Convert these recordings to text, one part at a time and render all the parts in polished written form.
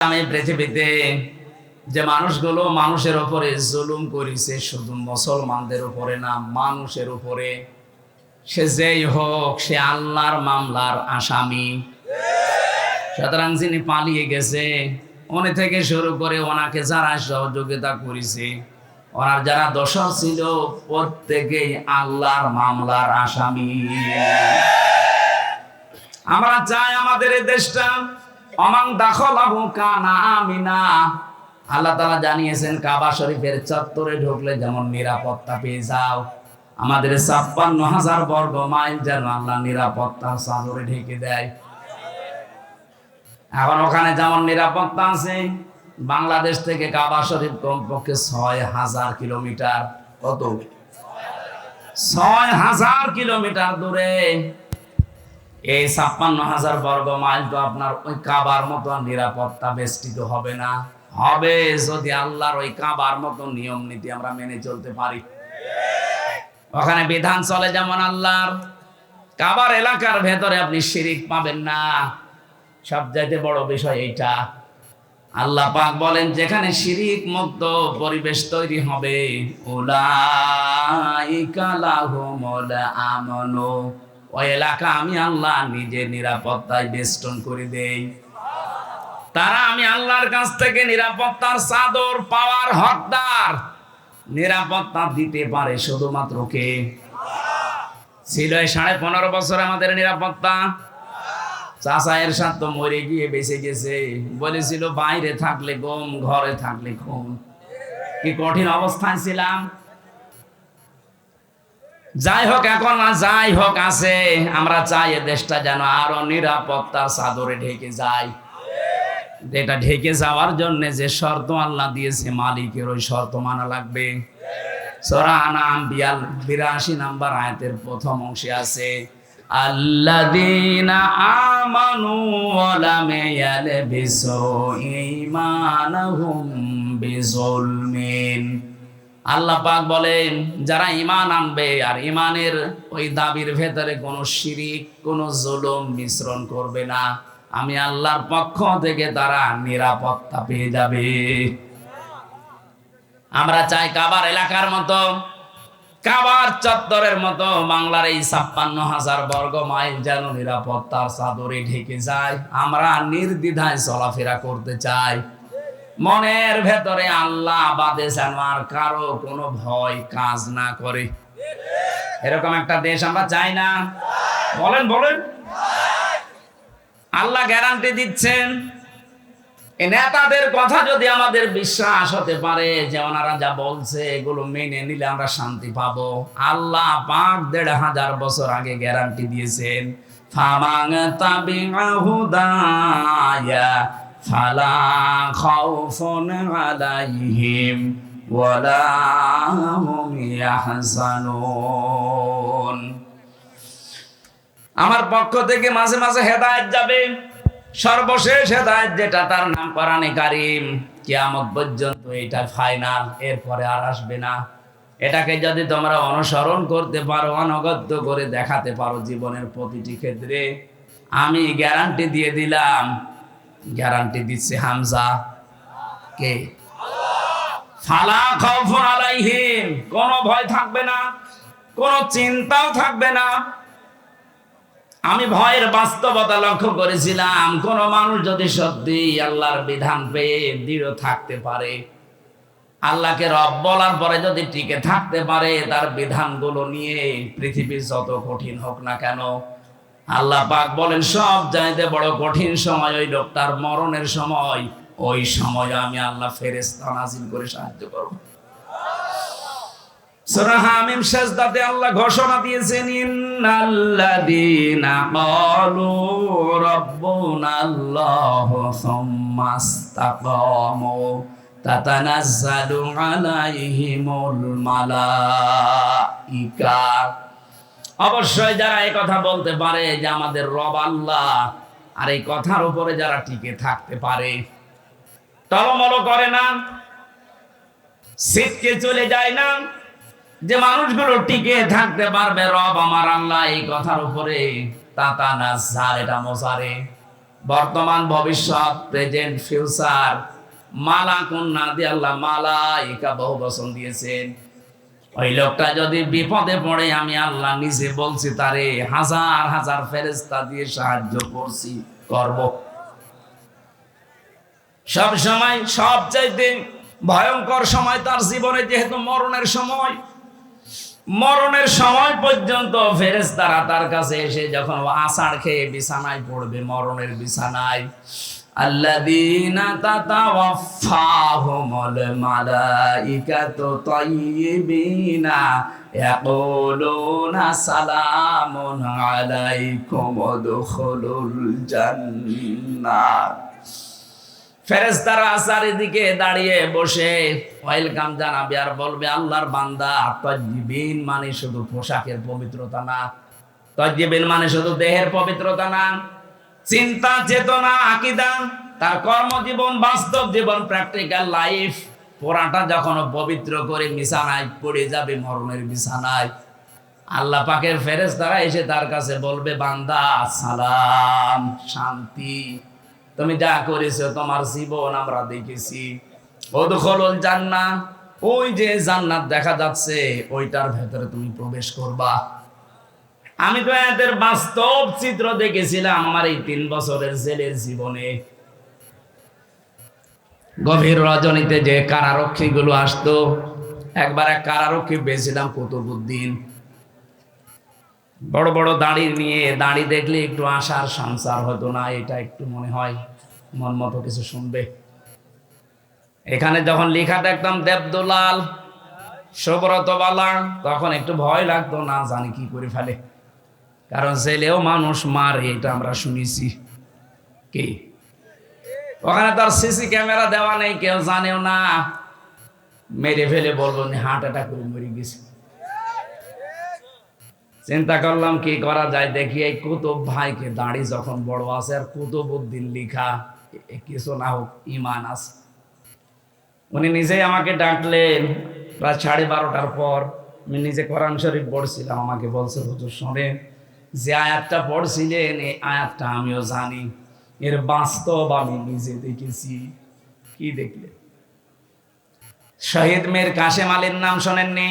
আমি পৃথিবীতে যে মানুষগুলো মানুষের উপরে জুলুম করেছে, শুধু মুসলমানদের উপরে না, মানুষের উপরে, সে যেই হোক, সে আল্লাহর মামলার আসামি। সুতরাং যিনি পালিয়ে গেছে, উনি থেকে শুরু করে ওনাকে যারা সহযোগিতা করেছে, ওনার যারা দোষর ছিল, প্রত্যেকেই আল্লাহর মামলার আসামি। আমরা চাই আমাদের এই দেশটা অমান দাখলাহু কানা আমিনা। আল্লাহ তাআলা জানিয়েছেন কাবা শরীফের চত্বরে ঢুকলে যেমন নিরাপত্তা পেয়ে যাও, আমাদের ৫৬,০০০ বর্গ মাইল যেন আল্লাহ নিরাপত্তার চাদরে ঢেকে দেয়। এখন ওখানে যেমন নিরাপত্তা আছে, বাংলাদেশ থেকে কাবা শরীফ কমপক্ষে ৬,০০০ কিলোমিটার। কত? ৬,০০০ কিলোমিটার দূরে। এই ৫৬,০০০ বর্গ মাইল তো আপনার ওই কাবার মতো নিরাপত্তা বেষ্টিত হবে না। হবে যদি আল্লাহর ওই কাবার মতো নিয়ম নীতি আমরা মেনে চলতে পারি। ওখানে বিধান চলে যেমন আল্লাহর, কাবার এলাকার ভেতরে আপনি শিরিক পাবেন না। সবচাইতে বড় বিষয় এইটা। আল্লাহ পাক বলেন যেখানে শিরিক মুক্ত পরিবেশ তৈরি হবে, উলাইকা লাহুমুল আমনু, ওই এলাকা আমি আল্লাহ নিজে নিরাপত্তায় বেষ্টন করে দেই। তারা আমি আল্লাহর কাছ থেকে নিরাপত্তার চাদর পাওয়ার হকদার। নিরাপত্তা দিতে পারে শুধুমাত্র কে? ছিল ১৫.৫ বছর আমাদের নিরাপত্তা। চাচা এরশাদ তো মরে গিয়ে বেঁচে গেছে, বলেছিল বাইরে থাকলে গম, ঘরে থাকলে খুন। কি কঠিন অবস্থায় ছিলাম। যাই হোক, এখন যাই হোক আছে, আমরা চাই এ দেশটা যেন আরো নিরাপত্তার চাদরে ঢেকে যায়। এটা ঢেকে যাওয়ার জন্য যে শর্ত আল্লাহ দিয়েছে, মালিকের ওই শর্ত মানা লাগবে। সূরা আনাম ৮২ নম্বর আয়াতের প্রথম অংশে আছে, আল্লাযীনা আমানু ওয়া লাম ইয়ালবিসু ঈমানাহুম বিযুলমিন। আল্লাহ পাক বলেন যারা ঈমান আনবে আর ঈমানের ওই দাবির ভেতরে কোনো শিরিক, কোনো জুলুম মিশ্রণ করবে না, আমি আল্লাহর পক্ষ থেকে তারা নিরাপত্তা পেয়ে যাবে। আমরা চাই কাবার এলাকার মতো, কাবার চত্বরের মতো বাংলার এই ৫৬,০০০ বর্গ মাইল যেন নিরাপত্তার চাদরে ঢেকে যায়। আমরা নির্দ্বিধায় চলাফেরা করতে চাই। মনের ভেতরে আল্লাহ বাদে যেন আর কারো কোনো ভয় কাজ না করে। এরকম একটা দেশ আমরা চাই না? বলেন বলেন। আল্লাহ গ্যারান্টি দিচ্ছেন। এই নেতাদের কথা যদি আমাদের বিশ্বাস হতে পারে যে ওনারা যা বলছে এগুলো মেনে নিলে আমরা শান্তি পাবো, আল্লাহ পাক ১৫০০ বছর আগে গ্যারান্টি দিয়েছেন, ফামান তাবিআ হুদায়া ফালা খাউফুন আলাইহিম ওয়ালা হুম ইয়াহজানুন। আমার পক্ষ থেকে মাঝে মাঝে হেদায়েত যাবে, সর্বশেষ হেদায়েত যেটা তার নাম কোরআনে কারীম, কিয়ামত পর্যন্ত এটা ফাইনাল, এরপরে আর আসবে না। এটাকে যদি তোমরা অনুসরণ করতে পারো, অনুগত করে দেখাতে পারো জীবনের প্রতিটি ক্ষেত্রে, আমি গ্যারান্টি দিয়ে দিলাম। গ্যারান্টি দিচ্ছে হামজা। কে? ফালা খাউফুন আলাইহিম, কোনো ভয় থাকবে না, কোনো চিন্তাও থাকবে না। আমি ভয়ের বাস্তবতা লক্ষ্য করেছিলাম। কোন মানুষ যদি সত্যি আল্লাহর বিধান পেয়ে দৃঢ় থাকতে পারে, আল্লাহকে রব বলার পরে যদি টিকে থাকতে পারে তার বিধানগুলো নিয়ে, পৃথিবীর যত কঠিন হোক না কেন, আল্লাহ পাক বলেন সব চাইতে বড় কঠিন সময় ওই লোকটার মরণের সময়। ওই সময় আমি আল্লাহ ফেরেশতা নাযিল করে সাহায্য করব। সূরা হামিম সাজদাতে আল্লাহ ঘোষণা দিয়েছেন, ইন্নাল্লাযীনা ক্বালু রাব্বুনাল্লাহু সুম্মা ইসতাকামু তাতানাজ্জালু আলাইহিমুল মালাইকা। অবশ্যই যারা এই কথা বলতে পারে যে আমাদের রব আল্লাহ, আর এই কথার উপরে যারা টিকে থাকতে পারে, টলমল করে না, ছিটকে চলে যায় না, যে মানুষগুলো টিকে থাকতে পারবে রব আমার আল্লাহ এই কথার উপরে, তাতানাজ্জাল, এটা মোজারে, বর্তমান, ভবিষ্যৎ, প্রেজেন্ট, ফিউচার, মালাকুন না দিয়ে আল্লাহ মালাইকা বহু বচন দিয়েছেন। ওই লোকটা যদি বিপদে পড়ে আমি আল্লাহ নিজে বলছি তারে হাজার হাজার ফেরেশতা দিয়ে সাহায্য করব। সব সময় সবচাইতে ভয়ঙ্কর সময় তার জীবনে যেহেতু মরণের সময় পর্যন্ত ফেরেশতারা তার কাছে এসে যখন আছাড় খেয়ে বিছানায় পড়বে, মরণের বিছানায়, আল্লাযীনা তাতাওয়াফাহুমুল মালাইকাতু তাইয়্যিবিনা ইয়াকুলুনা সালামুন আলাইকুম উদখুলুল জান্নাহ। ফেরেশতারা চারিদিকে দাঁড়িয়ে বসে ওয়েলকাম জানাবে আর বলবে আল্লাহর বান্দা। তাইয়্যিবিন মানে শুধু পোশাকের পবিত্রতা না, তাইয়্যিবিন মানে শুধু দেহের পবিত্রতা না, চিন্তা, চেতনা, আকীদা, তার কর্মজীবন, বাস্তব জীবন, প্র্যাকটিক্যাল লাইফ পুরাটা যখন পবিত্র করে বিছানায় পড়ে যাবে, মরণের বিছানায়, আল্লাহ পাকের ফেরেশতারা এসে তার কাছে বলবে বান্দা সালাম, শান্তি, তুমি যা করেছো তোমার জীবন আমরা দেখেছি, উদখুলুল জান্নাহ, ওই যে জান্নাত দেখা যাচ্ছে ওইটার ভেতরে তুমি প্রবেশ করবা। আমি তো এদের বাস্তব চিত্র দেখেছিলাম আমার এই 3 বছরের জেলের জীবনে। গভীর রজনীতে যে কারারক্ষী গুলো আসতো, একবার এক কারারক্ষী পেয়েছিলাম কুতুবউদ্দিন, বড় বড় দাড়ি নিয়ে, দাড়ি দেখলে একটু আশার সংসার হতো না, এটা একটু মনে হয় মন মতো কিছু শুনবে। এখানে যখন লেখা দেখতাম দেবদুলাল, সুব্রত বালা, তখন একটু ভয় লাগতো, না জানি কি করে ফেলে, কারণ জেলেও মানুষ মারে, এটা আমরা শুনেছি। কি ওখানে তার সিসি ক্যামেরা দেওয়া নেই, কেউ জানেও না, মেরে ফেলে বলবো হার্ট অ্যাটাক করে মরে গেছে। চিন্তা করলাম কি করা যায়, দেখি এই কুতুব ভাইকে দাঁড়ি যখন বড় আছে আর কুতুবউদ্দিন লিখা, কিছু না হোক ইমান আছে। উনি নিজেই আমাকে ডাকলেন প্রায় 12:30টার পর। আমি নিজে কোরআন শরীফ পড়ছিলাম, আমাকে বলছে হুজুর শোনেন, যে আয়াতটা পড়ছিলেন এই আয়াতটা আমিও জানি, এর বাস্তব আমি নিজে দেখেছি। কি দেখলেন? শহীদ মীর কাশেম আলীর নাম শোনেননি?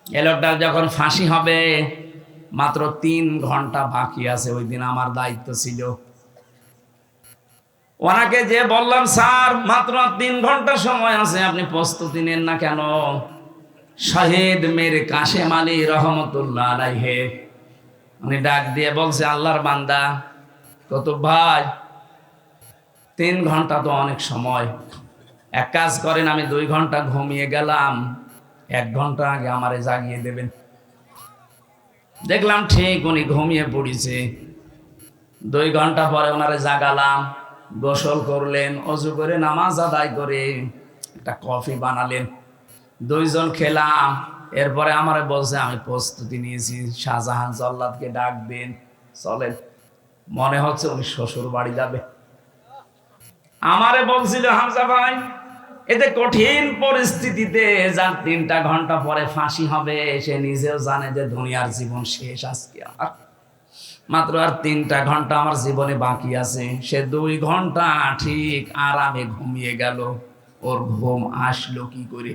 এ লোকটার যখন ফাঁসি হবে মাত্র 3 ঘন্টা বাকি আছে, ওই দিন আমার দায়িত্ব ছিল। ওনাকে যে বললাম স্যার মাত্র 3 ঘন্টা সময় আছে, আপনি প্রস্তুতি নেন না কেন? শহীদ মীর কাশেম আলী রহমতুল্লাহ আলাইহি উনি ডাক দিয়ে বলছে আল্লাহর বান্দা কুতুব ভাই, 3 ঘন্টা তো অনেক সময়, এক কাজ করেন, আমি 2 ঘন্টা ঘুমিয়ে গেলাম, 1 ঘন্টা আগে আমারে জাগিয়ে দেবেন। দেখলাম ঠিক উনি ঘুমিয়ে পড়েছে। 2 ঘন্টা পরে ওনারে জাগালাম, গোসল করলেন, অজু করে নামাজ আদায় করে একটা কফি বানালেন, 2 জন খেলাম। এরপরে আমারে বলছে আমি প্রস্তুতি নিয়েছি, শাহজাহান জল্লাদকে ডাক দেন, চলেন। মনে হচ্ছে উনি শ্বশুর বাড়ি যাবে। আমারে বলছিল হামজা ভাই, এতে কঠিন পরিস্থিতিতে যার 3টা ঘন্টা পরে ফাঁসি হবে, সে নিজেও জানে যে দুনিয়ার জীবন শেষ আজকে আমার, মাত্র আর 3টা ঘন্টা আমার জীবনে বাকি আছে। সে 2 ঘন্টা ঠিক আরামে ঘুমিয়ে গেল, ওর ঘুম আসলো কি করে?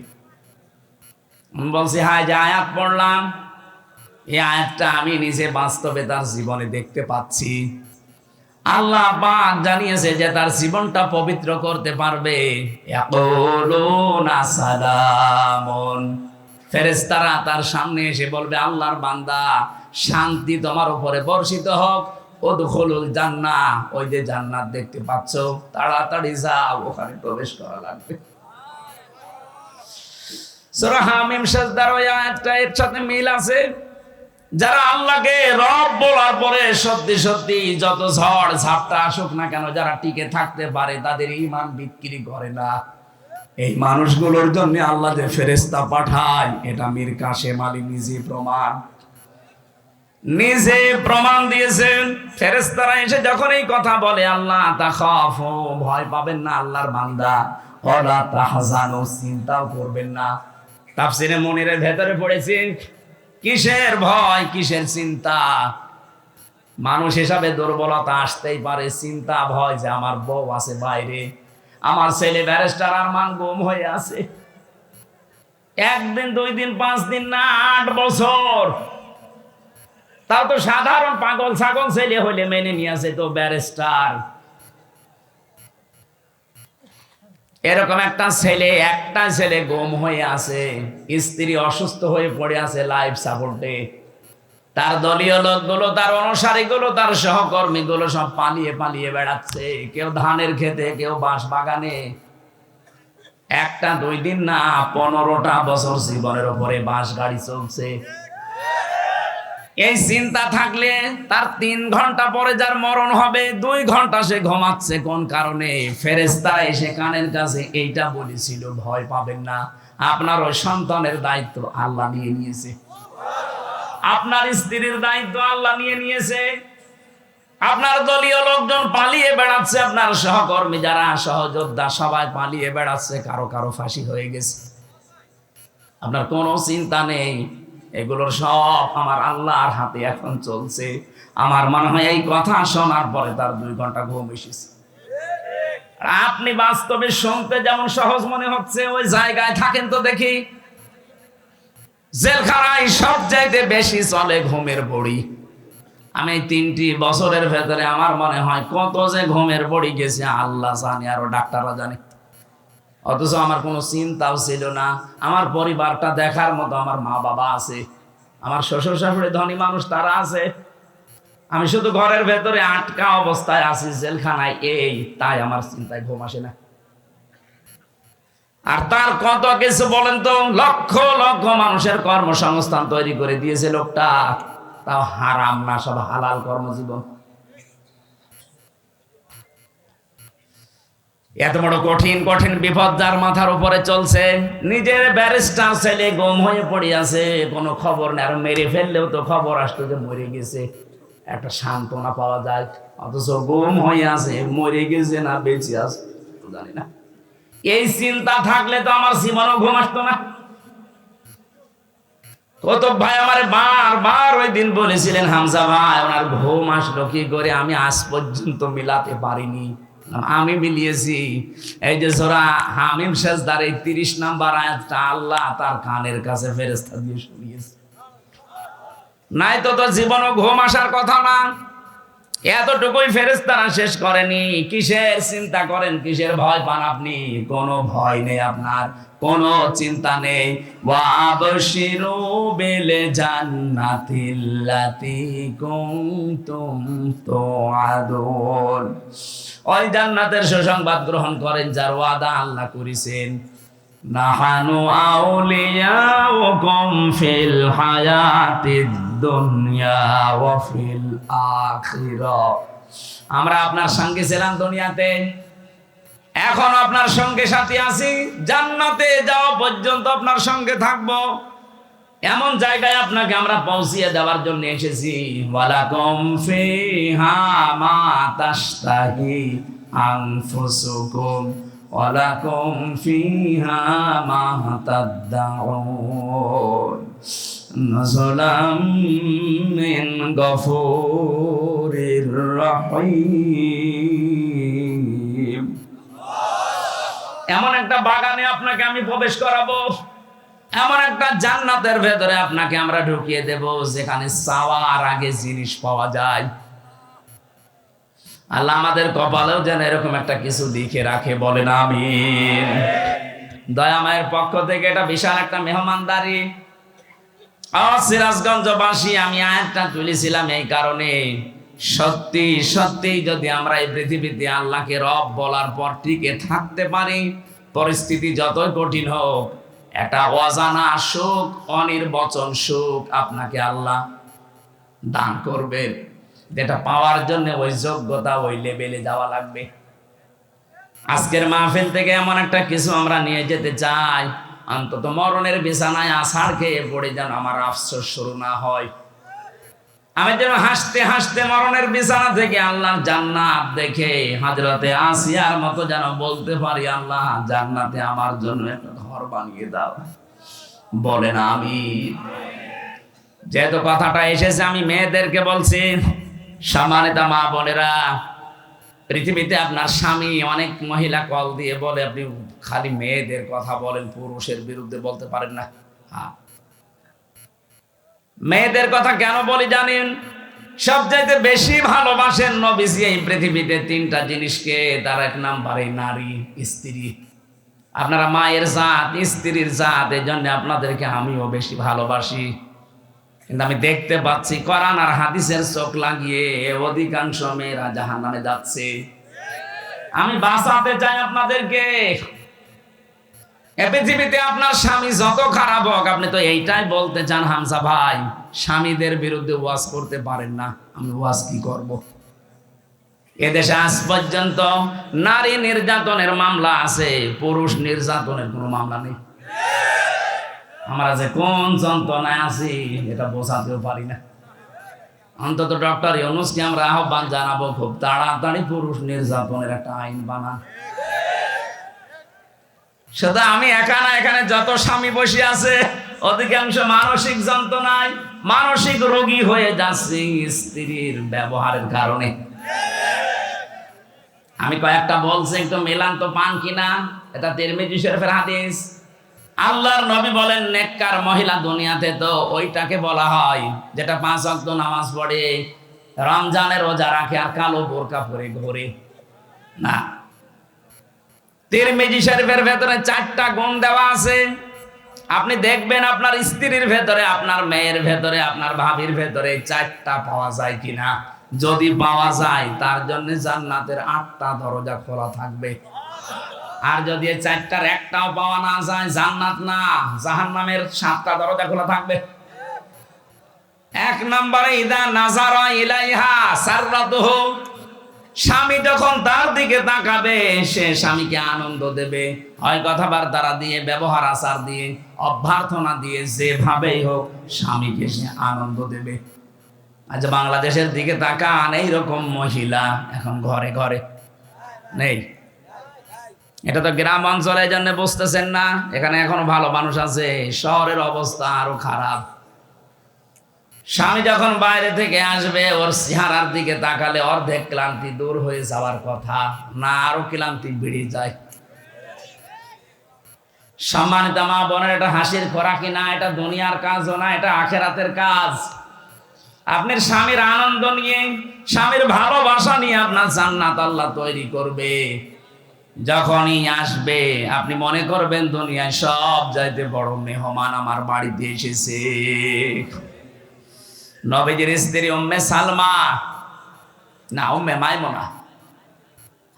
বলছি হ্যাঁ, যে আয়াত পড়লাম এই আয়াতটা আমি নিজে বাস্তবে তার জীবনে দেখতে পাচ্ছি। আল্লাহ পাক জানিয়েছে যে তার জীবনটা পবিত্র করতে পারবে। ইয়াকুলুনা সালামুন, ফেরেশতারা তার সামনে এসে বলবে আল্লাহর বান্দা শান্তি তোমার উপরে বর্ষিত হোক, উদখুলুল জান্নাহ, ওই যে জান্নাত দেখতে পাচ্ছ তাড়াতাড়ি যাও, ওখানে প্রবেশ করা লাগবে। সূরা হামিম সাজদার ওই আয়াতটা এর সাথে মিল আছে। যারা আল্লাহকে রব বলার পরে সত্যি সত্যি যত ঝড় ঝাপটা আসুক না কেন, যারা টিকে থাকতে পারে তাদের ঈমান বিক্রি করে না। এই মানুষগুলোর জন্য আল্লাহ যে ফেরেশতা পাঠায়, এটা মীর কাশেম আলী নিজে প্রমাণ দিয়েছেন। ফেরেশতারা এসে যখন এই কথা বলে, আল্লাহ তাখাফু, ভয় পাবেন না আল্লাহর বান্দা, ওয়ালা তাহজানু, চিন্তাও করবেন না। তাফসীরে মুনিরের ভেতরে পড়েছি কিসের ভয় কিসের চিন্তা, মানুষ হিসাবে দুর্বলতা আসতেই পারে, চিন্তা ভয় যে আমার বউ আছে বাইরে, আমার ছেলে ব্যারিস্টার আরমান গুম হয়ে আছে, একদিন 2 দিন 5 দিন না 8 বছর। তাও তো সাধারণ পাগল ছাগল ছেলে হইলে মেনে নিয়েছে, তো ব্যারিস্টার। এরকম একটা ছেলে গুম হয়ে আছে, স্ত্রী অসুস্থ হয়ে পড়ে আছে লাইফ সাপোর্টে, তার দলীয় লোকগুলো, তার অনুসারীগুলো, তার সহকর্মীগুলো সব পালিয়ে পালিয়ে বেড়াচ্ছে, কেউ ধানের খেতে, কেউ বাঁশ বাগানে। 1-2 দিন না 15টা বছর জীবনের উপরে বাঁশ গাড়ি চলছে। এই চিন্তা থাকলে তার 3 ঘন্টা পরে যার মরণ হবে, 2 ঘন্টা সে ঘুমাচ্ছে কোন কারণে? ফেরেশতা এসে কানের কাছে এইটা বলেছিল, ভয় পাবেন না, আপনার ওই সন্তানের দায়িত্ব আল্লাহ নিয়ে নিয়েছে, আপনার স্ত্রীর দায়িত্ব আল্লাহ নিয়ে নিয়েছে, আপনার দলীয় লোকজন পালিয়ে বেড়াচ্ছে, আপনার সহকর্মী যারা সহযোদ্ধা সবাই পালিয়ে বেড়াচ্ছে, কারো কারো ফাঁসি হয়ে গেছে, আপনার কোনো চিন্তা নেই। এগুলোর সব আমার আল্লাহর হাতে এখন চলছে। আমার মনে হয় এই কথা শোনার পরে তার 2 ঘন্টা ঘুম এসেছে। আর আপনি বাস্তবে শুনতে যেমন সহজ মনে হচ্ছে, ওই জায়গায় থাকেন তো দেখি, জেলখানায় সবচাইতে বেশি চলে ঘুমের বড়ি। আমি 3টি বছরের ভেতরে আমার মনে হয় কত যে ঘুমের বড়ি গেছে আল্লাহ জানে, আরো ডাক্তাররা জানে। অথচ আমার কোনো চিন্তাও ছিল না, আমার পরিবারটা দেখার মতো আমার মা বাবা আছে, আমার শ্বশুর শাশুড়ি ধনী মানুষ তারা আছে, আমি শুধু ঘরের ভেতরে আটকা অবস্থায় আছি জেলখানায়, এই তাই আমার চিন্তায় ঘুম আসে না। আর তার কত কিছু বলেন তো, লক্ষ লক্ষ মানুষের কর্মসংস্থান তৈরি করে দিয়েছে লোকটা, তাও হারাম না, সব হালাল কর্মজীবন। এত বড় কঠিন কঠিন বিপদ যার মাথার উপরে চলছে, নিজের ব্যারিস্টার ছেলে গুম হয়ে পড়ে আছে, কোনো খবর নেই, আর মেরে ফেললেও তো খবর আসতো যে মরে গেছে, একটা সান্ত্বনা পাওয়া যায়, অথচ গুম হয়ে আছে, মরে গেছে না বেঁচে আছে জানি না। এই চিন্তা থাকলে তো আমার জীবনও ঘুম আসতো না। কত ভাই আমার বারবার ওই দিন বলেছিলেন, হামজা ভাই ওনার ঘুম আসলো কি করে, আমি আজ পর্যন্ত মিলাতে পারিনি। আমি মিলিয়েছি, এই যে সূরা হামিম সেজদার 30 নম্বর আয়াতটা আল্লাহ তার কানের কাছে ফেরেশতা দিয়ে শুনিয়েছে, নাই তো তোর জীবনও ঘুম আসার কথা না। এতটুকুই ফেরেশতারা শেষ করেনি, কিসের চিন্তা করেন, কিসের ভয় পান আপনি? কোনো ভয় নেই আপনার, কোনো চিন্তা নেই। ওয়াবশিরু বিল জান্নাতিল্লাতী কুনতুম তুআদুন, ওই জান্নাতের সুসংবাদ গ্রহণ করেন যার ওয়াদা আল্লাহ করেছেন। নাহানু আউলিয়াউকুম ফিল হায়াতিদ দুনিয়া ওয়া ফিল আখিরাহ, আমরা আপনার সঙ্গে ছিলাম দুনিয়াতে, এখন আপনার সঙ্গে সাথী আছি, জান্নাতে যাওয়া পর্যন্ত আপনার সঙ্গে থাকবো, এমন জায়গায় আপনাকে আমরা পৌঁছিয়ে দেওয়ার জন্য এসেছি। ওয়ালাকুম ফিহা মা তাশতাহি আনফুসুকুম ওয়ালাকুম ফিহা মা তাদদাউন নুজুলাম মিন গফুরির রহিম। এমন একটা বাগানে আপনাকে আমি প্রবেশ করাবো, এমন একটা জান্নাতের ভেতরে আপনাকে আমরা ঢুকিয়ে দেব যেখানে চাওয়ার আগে জিনিস পাওয়া যায়। আল্লাহ আমাদের কপালেও যেন এরকম একটা কিছু লিখে রাখে, বলেন আমিন। দয়াময়ের পক্ষ থেকে এটা বিশাল একটা মেহমানদারি। সিরাজগঞ্জবাসী, আমি আয়াতটা তুলেছিলাম এই কারণে, সত্যি সত্যি যদি আমরা এই পৃথিবীতে আল্লাহকে রব বলার পর টিকে থাকতে পারি, পরিস্থিতি যতই কঠিন হোক, একটা অজানা সুখ, অনির্বচন সুখ আপনাকে আল্লাহ দান করবেন, যেটা পাওয়ার জন্য ওই যোগ্যতা, ওই লেভেলে যাওয়া লাগবে। আজকের মাহফিল থেকে এমন একটা কিছু আমরা নিয়ে যেতে চাই, অন্তত মরণের বিছানায় আছাড় খেয়ে পড়ে যেন আমার আফসোস শুরু না হয়, আমি যেন হাসতে হাসতে মরণের বিছানা থেকে আল্লাহর জান্নাত দেখে হযরতে আসিয়ার মতো যেন বলতে পারি, আল্লাহ জান্নাতে আমার জন্য একটা ঘর বানিয়ে দাও, বলেন আমিন। যেহেতু কথাটা এসেছে, আমি মেয়েদেরকে বলছি, সম্মানিত মা বোনেরা, পৃথিবীতে আপনার স্বামী, অনেক মহিলা কল দিয়ে বলে আপনি খালি মেয়েদের কথা বলেন, পুরুষের বিরুদ্ধে বলতে পারেন না। হ্যাঁ, মেয়েদের কথা কেন বলি জানেন? সবচাইতে বেশি ভালোবাসেন নবীজি এই পৃথিবীতে তিনটা জিনিসকে। তার এক নাম্বারে নারী, স্ত্রী। আপনারা মায়ের জাত, স্ত্রীর জাত, এই জন্য আপনাদেরকে আমিও বেশি ভালোবাসি। কিন্তু আমি দেখতে পাচ্ছি কোরআন আর হাদিসের চোখ লাগিয়ে অধিকাংশ মেয়েরা জাহান্নামে যাচ্ছে। আমি বাঁচাতে চাই আপনাদেরকে। এ পৃথিবীতে আপনার স্বামী যত খারাপ হোক, আপনি তো এইটাই বলতে চান হামজা ভাই, স্বামীদের বিরুদ্ধে ওয়াজ করতে পারেন না, আমি ওয়াজ কি করব? এদেশে আজ পর্যন্ত নারী নির্যাতনের মামলা আছে, পুরুষ নির্যাতনের কোনো মামলা নেই। আমরা যে কোন যন্ত্রণায় আছি এটা বোঝাতেও পারি না। অন্তত ডক্টর ইউনূসকে আমরা আহ্বান জানাবো, খুব তাড়াতাড়ি পুরুষ নির্যাতনের একটা আইন বানান। শুধু আমি একা না, এখানে যত স্বামী বসে আছে অধিকাংশ মানসিক যন্ত্রণায়, মানসিক রোগী হয়ে যাচ্ছে স্ত্রীর ব্যবহারের কারণে। আমি কয়েকটা বলছি, একটু মেলান তো পান কিনা। এটা তিরমিজি শরীফের হাদিস। আল্লাহর নবী বলেন, নেককার মহিলা দুনিয়াতে তো ওইটাকে বলা হয় যেটা 5 ওয়াক্ত নামাজ পড়ে, রমজানের রোজা রাখে আর কালো বোরকা পরে ঘোরে না। তিরমিজি শরীফের ভেতরে 4টা গুণ দেওয়া আছে। আপনি দেখবেন আপনার স্ত্রীর ভেতরে, আপনার মেয়ের ভেতরে, আপনার ভাবির ভেতরে 4টা পাওয়া যায় কিনা। যদি পাওয়া যায়, তার জন্য জান্নাতের 8টা দরজা খোলা থাকবে। আর যদি এই 4টার একটাও পাওয়া না যায়, জান্নাত না জাহান্নামের 7টা দরজা খোলা থাকবে। 1 নম্বরে ইদা নাজারা ইলাইহা সাররাতুহু, স্বামী যখন তার দিকে তাকাবে, সে স্বামীকে আনন্দ দেবে, হয় কথাবার্তা দিয়ে, ব্যবহার আচার দিয়ে, অভ্যর্থনা দিয়ে, যেভাবেই হোক স্বামীকে সে আনন্দ দেবে। আজ বাংলাদেশের দিকে তাকান, এইরকম মহিলা এখন ঘরে ঘরে নেই। এটা তো গ্রাম অঞ্চলের জন্য বুঝতেছেন না, এখানে এখনো ভালো মানুষ আছে। শহরের অবস্থা আরো খারাপ। স্বামী যখন বাইরে থেকে আসবে, ওর চেহারার দিকে তাকালে অর্ধেক ক্লান্তি দূর হয়ে যাওয়ার কথা, না আরো ক্লান্তি বেড়ে যায়। সম্মানিত মা বোনের, এটা হাসির খোরাকি না, এটা দুনিয়ার কাজও না, এটা আখেরাতের কাজ। আপনার স্বামীর আনন্দ নিয়ে, স্বামীর ভালোবাসা নিয়ে আপনার জান্নাত আল্লাহ তৈরি করবে। যখনই আসবে আপনি মনে করবেন দুনিয়ায় সব চাইতে বড় মেহমান আমার বাড়িতে এসেছে। নবীজির স্ত্রী উম্মে সালমা, না উম্মে মাইমুনা,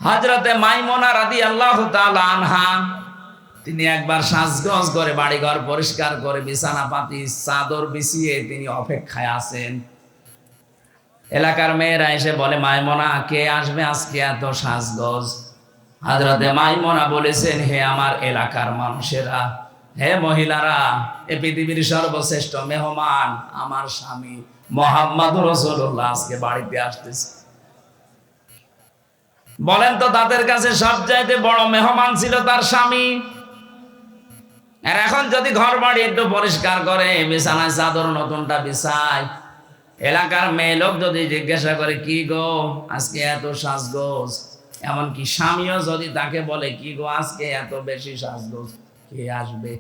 হযরতে মাইমুনা রাদিয়াল্লাহু তাআলা আনহা, তিনি একবার সাজগোজ করে বাড়িঘর পরিষ্কার করে বিছানা পাতি চাদর বিছিয়ে তিনি অপেক্ষায় আছেন। এলাকার মেয়েরা এসে বলে, মাইমুনা কে আসবে আজকে এত সাজগোজ? হযরতে মাইমুনা বলেছেন, হে আমার এলাকার মানুষেরা, হে মহিলারা, এই পৃথিবীর সর্বশ্রেষ্ঠ মেহমান আমার স্বামী মুহাম্মদুর রাসূলুল্লাহ আজকে বাড়িতে আসতেছে। বলেন তো, তাদের কাছে সবচাইতে বড় মেহমান ছিল তার স্বামী। আর এখন যদি ঘর বাড়ি একটু পরিষ্কার করে, বিছানায় চাদর নতুনটা বিছায়, এলাকার মেয়ে লোক যদি জিজ্ঞাসা করে, কি গো আজকে এত সাজগোজ, এমনকি স্বামীও যদি তাকে বলে, কি গো আজকে এত বেশি সাজগোজ, কে আসবে?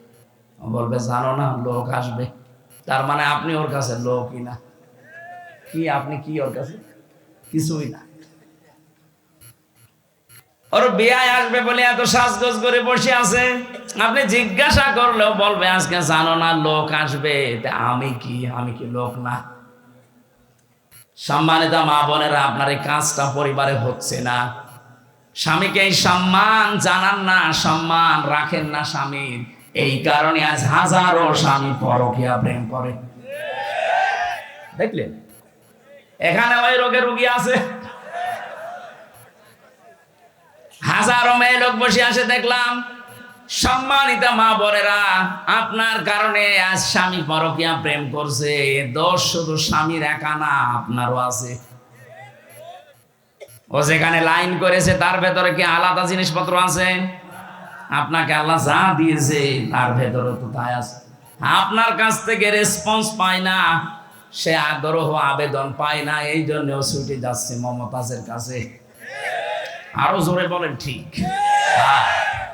বলবে, জানো না, লোক আসবে। তার মানে আপনি ওর কাছে লোকই না। কি আপনি কি ওর কাছে? কিছুই না। ওর বিয়ে আসবে বলে এত সাজগোজ করে বসে আছে। আপনি জিজ্ঞাসা করলেও বলবে, আজকে জানো না লোক আসবে। আমি কি লোক না? সম্মানিত মা বোনেরা, আপনার এই কাজটা পরিবারে হচ্ছে না। স্বামীকে এই সম্মান জানান না, সম্মান রাখেন না স্বামীর। এই কারণে আজ হাজারো স্বামী পরকীয়া প্রেম করে। দেখলেন, এখানে ওই রোগের রোগী আছে। হাজারো মেয়ে লোক বসে আসে দেখলাম। সম্মানিত মা বোনেরা, আপনার কারণে আজ স্বামী পরকীয়া প্রেম করছে। দোষ শুধু স্বামীর একা না, আপনারও আছে। ও যেখানে লাইন করেছে তার ভেতরে কি আলাদা জিনিসপত্র আছে? আপনাকে আল্লাহ যা দিয়েছে তার ভেতরে তো তাই আছে। আপনার কাছ থেকে রেসপন্স পায় না, সে আগ্রহ আবেদন পায় না, এই জন্য ছুটে যাচ্ছে মমতাজের কাছে। আরো জোরে বলেন ঠিক।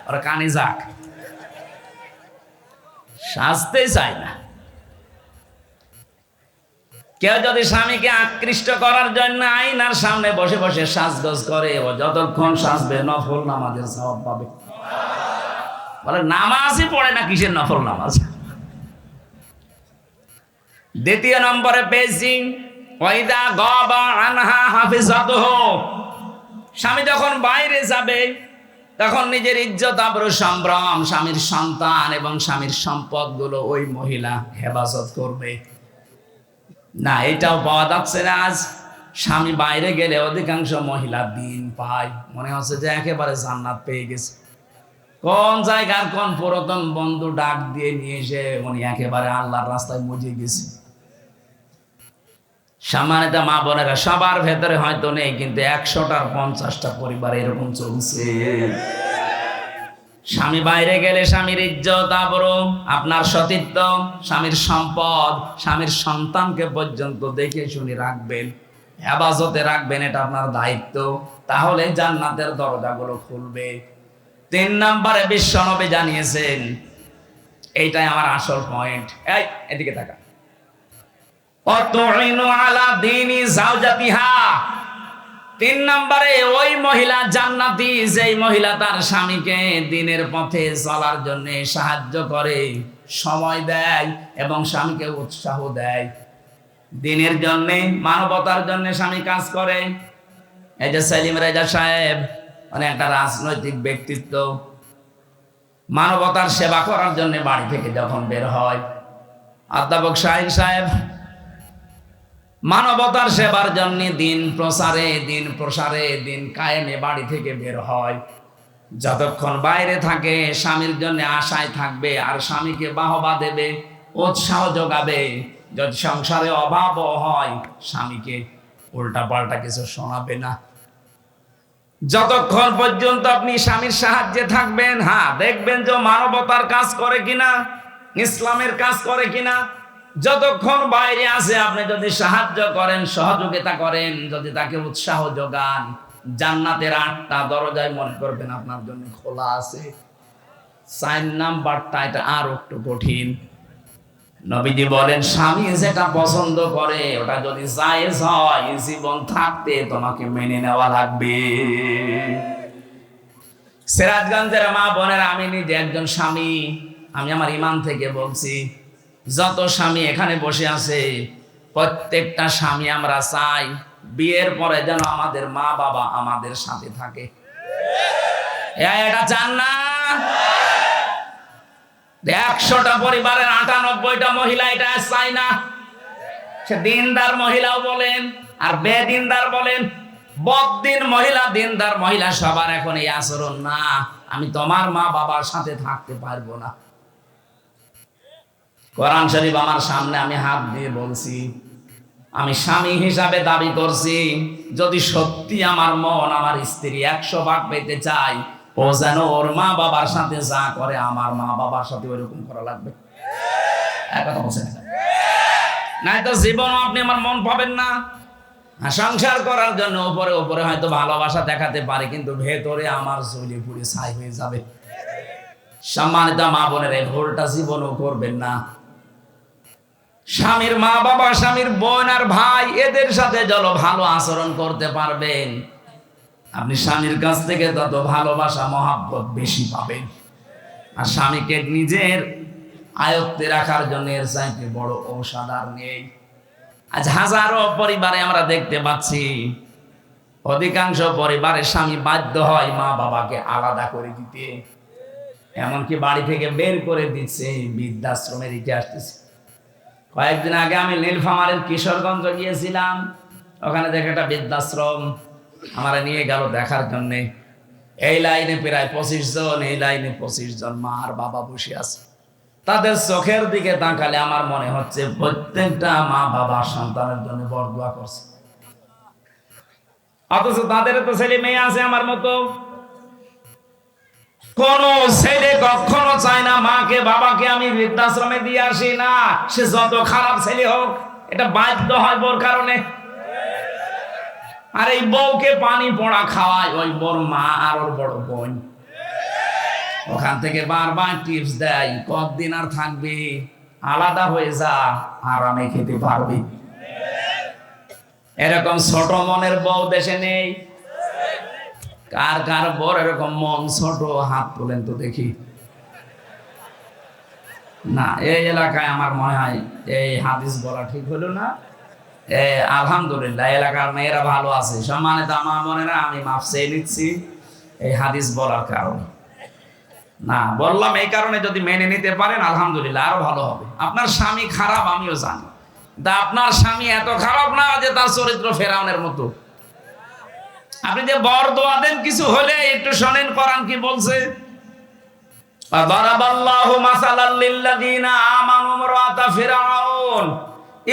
ওরা কানে যাক, সাজতে চায় না। কেউ যদি স্বামীকে আকৃষ্ট করার জন্য আয়নার সামনে বসে বসে সাজগোজ করে, ও যতক্ষণ সাজবে নফল নামাজের সওয়াব পাবে। বলে নামাজই পড়ে না, কিসের নফল নামাজ। দ্বিতীয় নম্বরে পেয়েছি ওয়াইদা গাবা আনহা হাফিজাতুহু। স্বামী যখন বাইরে যাবে তখন নিজের ইজ্জত আবরু সম্ভ্রম, স্বামীর সন্তান এবং স্বামীর সম্পদগুলো ওই মহিলা হেফাজত করবে। না, এটাও পাওয়া যাচ্ছে না আজ। স্বামী বাইরে গেলে অধিকাংশ মহিলা দিন পায়, মনে হচ্ছে যে একেবারে জান্নাত পেয়ে গেছে। কোন জায়গার কোন পুরাতন বন্ধু ডাক দিয়ে নিয়ে এসে উনি একেবারে আল্লাহর রাস্তায় মজে গেছে। সম্মানিত মা বোনেরা, সবার ভেতরে হয়তো নেই, কিন্তু 100টার 50টা পরিবার এরকম চলছে। স্বামী বাইরে গেলে স্বামীর ইজ্জত আবরু, আপনার সতীত্ব, স্বামীর সম্পদ, স্বামীর সন্তানকে পর্যন্ত দেখে শুনে রাখবেন, হেফাজতে রাখবেন, এটা আপনার দায়িত্ব। তাহলে জান্নাতের দরজাগুলো খুলবে। 3 নম্বরে বিশ্বনবী জানিয়েছেন, এইটাই আমার আসল পয়েন্ট। এই এদিকে তাকা। অতুইনু আলা দীনি যাওজাতিহা। 3 নম্বরে ওই মহিলা জান্নাতি, যেই মহিলা তার স্বামীকে দ্বীনের পথে চলার জন্য সাহায্য করে, সময় দেয় এবং স্বামীকে উৎসাহ দেয়। দ্বীনের জন্য, মানবতার জন্য স্বামী কাজ করে। এই যে সেলিম রেজা সাহেব, মানে একটা রাজনৈতিক ব্যক্তিত্ব, মানবতার সেবা করার জন্য বাড়ি থেকে যখন বের হয়। অধ্যাপক শাহিন সাহেব মানবতার সেবার জন্য দিন প্রসারে দিন কায়েমে বাড়ি থেকে বের হয়। যতক্ষণ বাইরে থাকে স্বামীর জন্য আশায় থাকবে, আর স্বামীকে বাহবা দেবে, উৎসাহ যোগাবে। যদি সংসারে অভাবও হয়, স্বামীকে উল্টা পাল্টা কিছু শোনাবে না। যতক্ষণ পর্যন্ত আপনি স্বামীর সাহায্যে থাকবেন, হ্যাঁ, দেখবেন যে মানবতার কাজ করে কিনা, ইসলামের কাজ করে কিনা। যতক্ষণ বাইরে আছে আপনি যদি সাহায্য করেন, সহযোগিতা করেন, যদি তাকে উৎসাহ যোগান, জান্নাতের 8টা দরজায় মনে করবেন আপনার জন্য খোলা আছে। 4 নাম্বারটা, এটা আর একটু কঠিন। নবীজি বলেন, স্বামী যেটা পছন্দ করে ওটা যদি জায়েজ হয়, জীবন থাকতে তোমাকে মেনে নেওয়া লাগবে। সিরাজগঞ্জের মা বোনেরা, আমি নিজে একজন স্বামী, আমি আমার ঈমান থেকে বলছি, যত স্বামী এখানে বসে আছে, প্রত্যেকটা স্বামী আমরা চাই বিয়ের পরে যেন আমাদের মা বাবা আমাদের সাথে থাকে। এটা চান না? 100টা পরিবারের 98টা মহিলা এটা চায় না। সে দিনদার মহিলাও বলেন আর বেদিনদার বলেন, বদ্দিন মহিলা, দিনদার মহিলা, সবার এখন এই আচরণ না, আমি তোমার মা বাবার সাথে থাকতে পারবো না। কোরআন শরীফ আমার সামনে, আমি হাত দিয়ে বলছি, আমি স্বামী হিসাবে দাবি করছি, যদি সত্যি আমার মন আমার স্ত্রী 100 ভাগ পেতে চাই, ও যেন ওর মা বাবার সাথে যা করে আমার মা বাবার সাথে ওইরকম করা লাগবে। কথা বলছেন নাই তো জীবন আপনি আমার মন পাবেন না। সংসার করার জন্য উপরে উপরে হয়তো ভালোবাসা দেখাতে পারে, কিন্তু ভেতরে আমার জ্বলে পুড়ে ছাই হয়ে যাবে। সম্মানিত মা বোনের, এই ভুলটা জীবনও করবেন না। স্বামীর মা বাবা, স্বামীর বোন আর ভাই, এদের সাথে যত ভালো আচরণ করতে পারবেন, আপনি স্বামীর কাছ থেকে তত ভালোবাসা মহাব্বত বেশি পাবেন। আর স্বামীকে নিজের আয়ত্তে রাখার জন্য এর চাইতে বড় ঔষধ আর নেই। আজ হাজারো পরিবারে আমরা দেখতে পাচ্ছি, অধিকাংশ পরিবারে স্বামী বাধ্য হয় মা বাবাকে আলাদা করে দিতে, এমনকি বাড়ি থেকে বের করে দিচ্ছে, বৃদ্ধাশ্রমে রেখে আসতেছে। কয়েকদিন আগে আমি নীলফামারীর কিশোরগঞ্জ গিয়েছিলাম, ওখানে দেখে একটা বৃদ্ধাশ্রম, আমরা নিয়ে গেল দেখার জন্যে। এই লাইনে প্রায় 25 জন, এই লাইনে 25 জন মা আর বাবা বসে আছে। তাদের চোখের দিকে তাকালে আমার মনে হচ্ছে প্রত্যেকটা মা বাবা সন্তানের জন্য বরদোয়া করছে, অথচ তাদের তো ছেলে মেয়ে আছে আমার মতো। কোন ছেলে কখনো চায় না মাকে বাবাকে আমি বৃদ্ধাশ্রমে দিয়ে আসি, না, সে যত খারাপ ছেলে হোক। এটা বাধ্য হয় বোর কারণে। আর এই বউকে পানি পোড়া খাওয়ায় ওই বোর মা আর ওর বড় বোন। ওখান থেকে বারবার টিপস দেয়, কতদিন আর থাকবি, আলাদা হয়ে যা, আরামে খেতে পারবি। এরকম ছোট মনের বউ দেশে নেই। কার কার বর এরকম মন ছোট, হাত তোলেন তো দেখি। না, এই এলাকায় আমার মনে হয় এই হাদিস বলা ঠিক হলো না। আলহামদুলিল্লাহ এলাকার মেয়েরা ভালো আছে, সম্মানিত আমার মনেরা, আমি মাফ চেয়ে নিচ্ছি এই হাদিস বলার কারণে। না, বললাম এই কারণে, যদি মেনে নিতে পারেন আলহামদুলিল্লাহ আরো ভালো হবে। আপনার স্বামী খারাপ আমিও জানি, তা আপনার স্বামী এত খারাপ না যে তার চরিত্র ফেরাউনের মতো। আপনি যে বর দোয়া দেন কিছু হলে একটু শোনেন কোরআন কি বলছে। দারাবাল্লাহু মাসালাল লিল্লাযিনা আমানু ইমরাতা ফিরআউন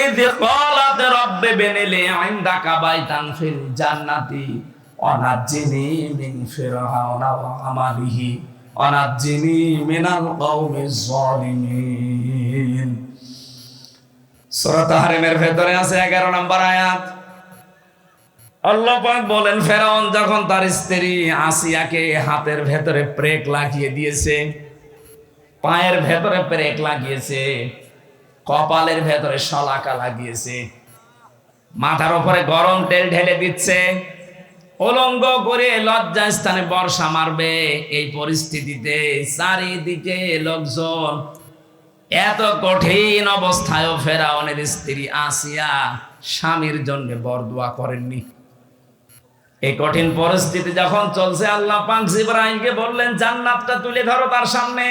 ইয ক্বালাত রাব্বি বিনিলি ইনদাকা বাইতান ফিল জান্নাতি ওয়া নাজ্জিনি মিন ফিরআউনা ওয়া আমালিহি ওয়া নাজ্জিনি মিনাল কওমিজ জালিমিন। সূরা তাহরিমের ভেতরে আছে 11 নম্বর আয়াত। আল্লাহ পাক বলেন, ফেরাউন যখন তার স্ত্রী আসিয়াকে হাতের ভেতরে প্রেক লাগিয়ে দিয়েছে, পায়ের ভেতরে প্রেক লাগিয়েছে, কপালের ভেতরে শলাকা লাগিয়েছে, মাথার উপরে গরম তেল ঢেলে দিচ্ছে, উলঙ্গ করে লজ্জা স্থানে বর্ষা মারবে, এই পরিস্থিতিতে চারিদিকে লোকজন, এত কঠিন অবস্থায়ও ফেরাউনের স্ত্রী আসিয়া স্বামীর জন্য বরদোয়া করেননি। এই কঠিন পরিস্থিতি যখন চলছে, আল্লাহ পাক জিবরাইলকে বললেন জান্নাতটা তুলে ধরো তার সামনে।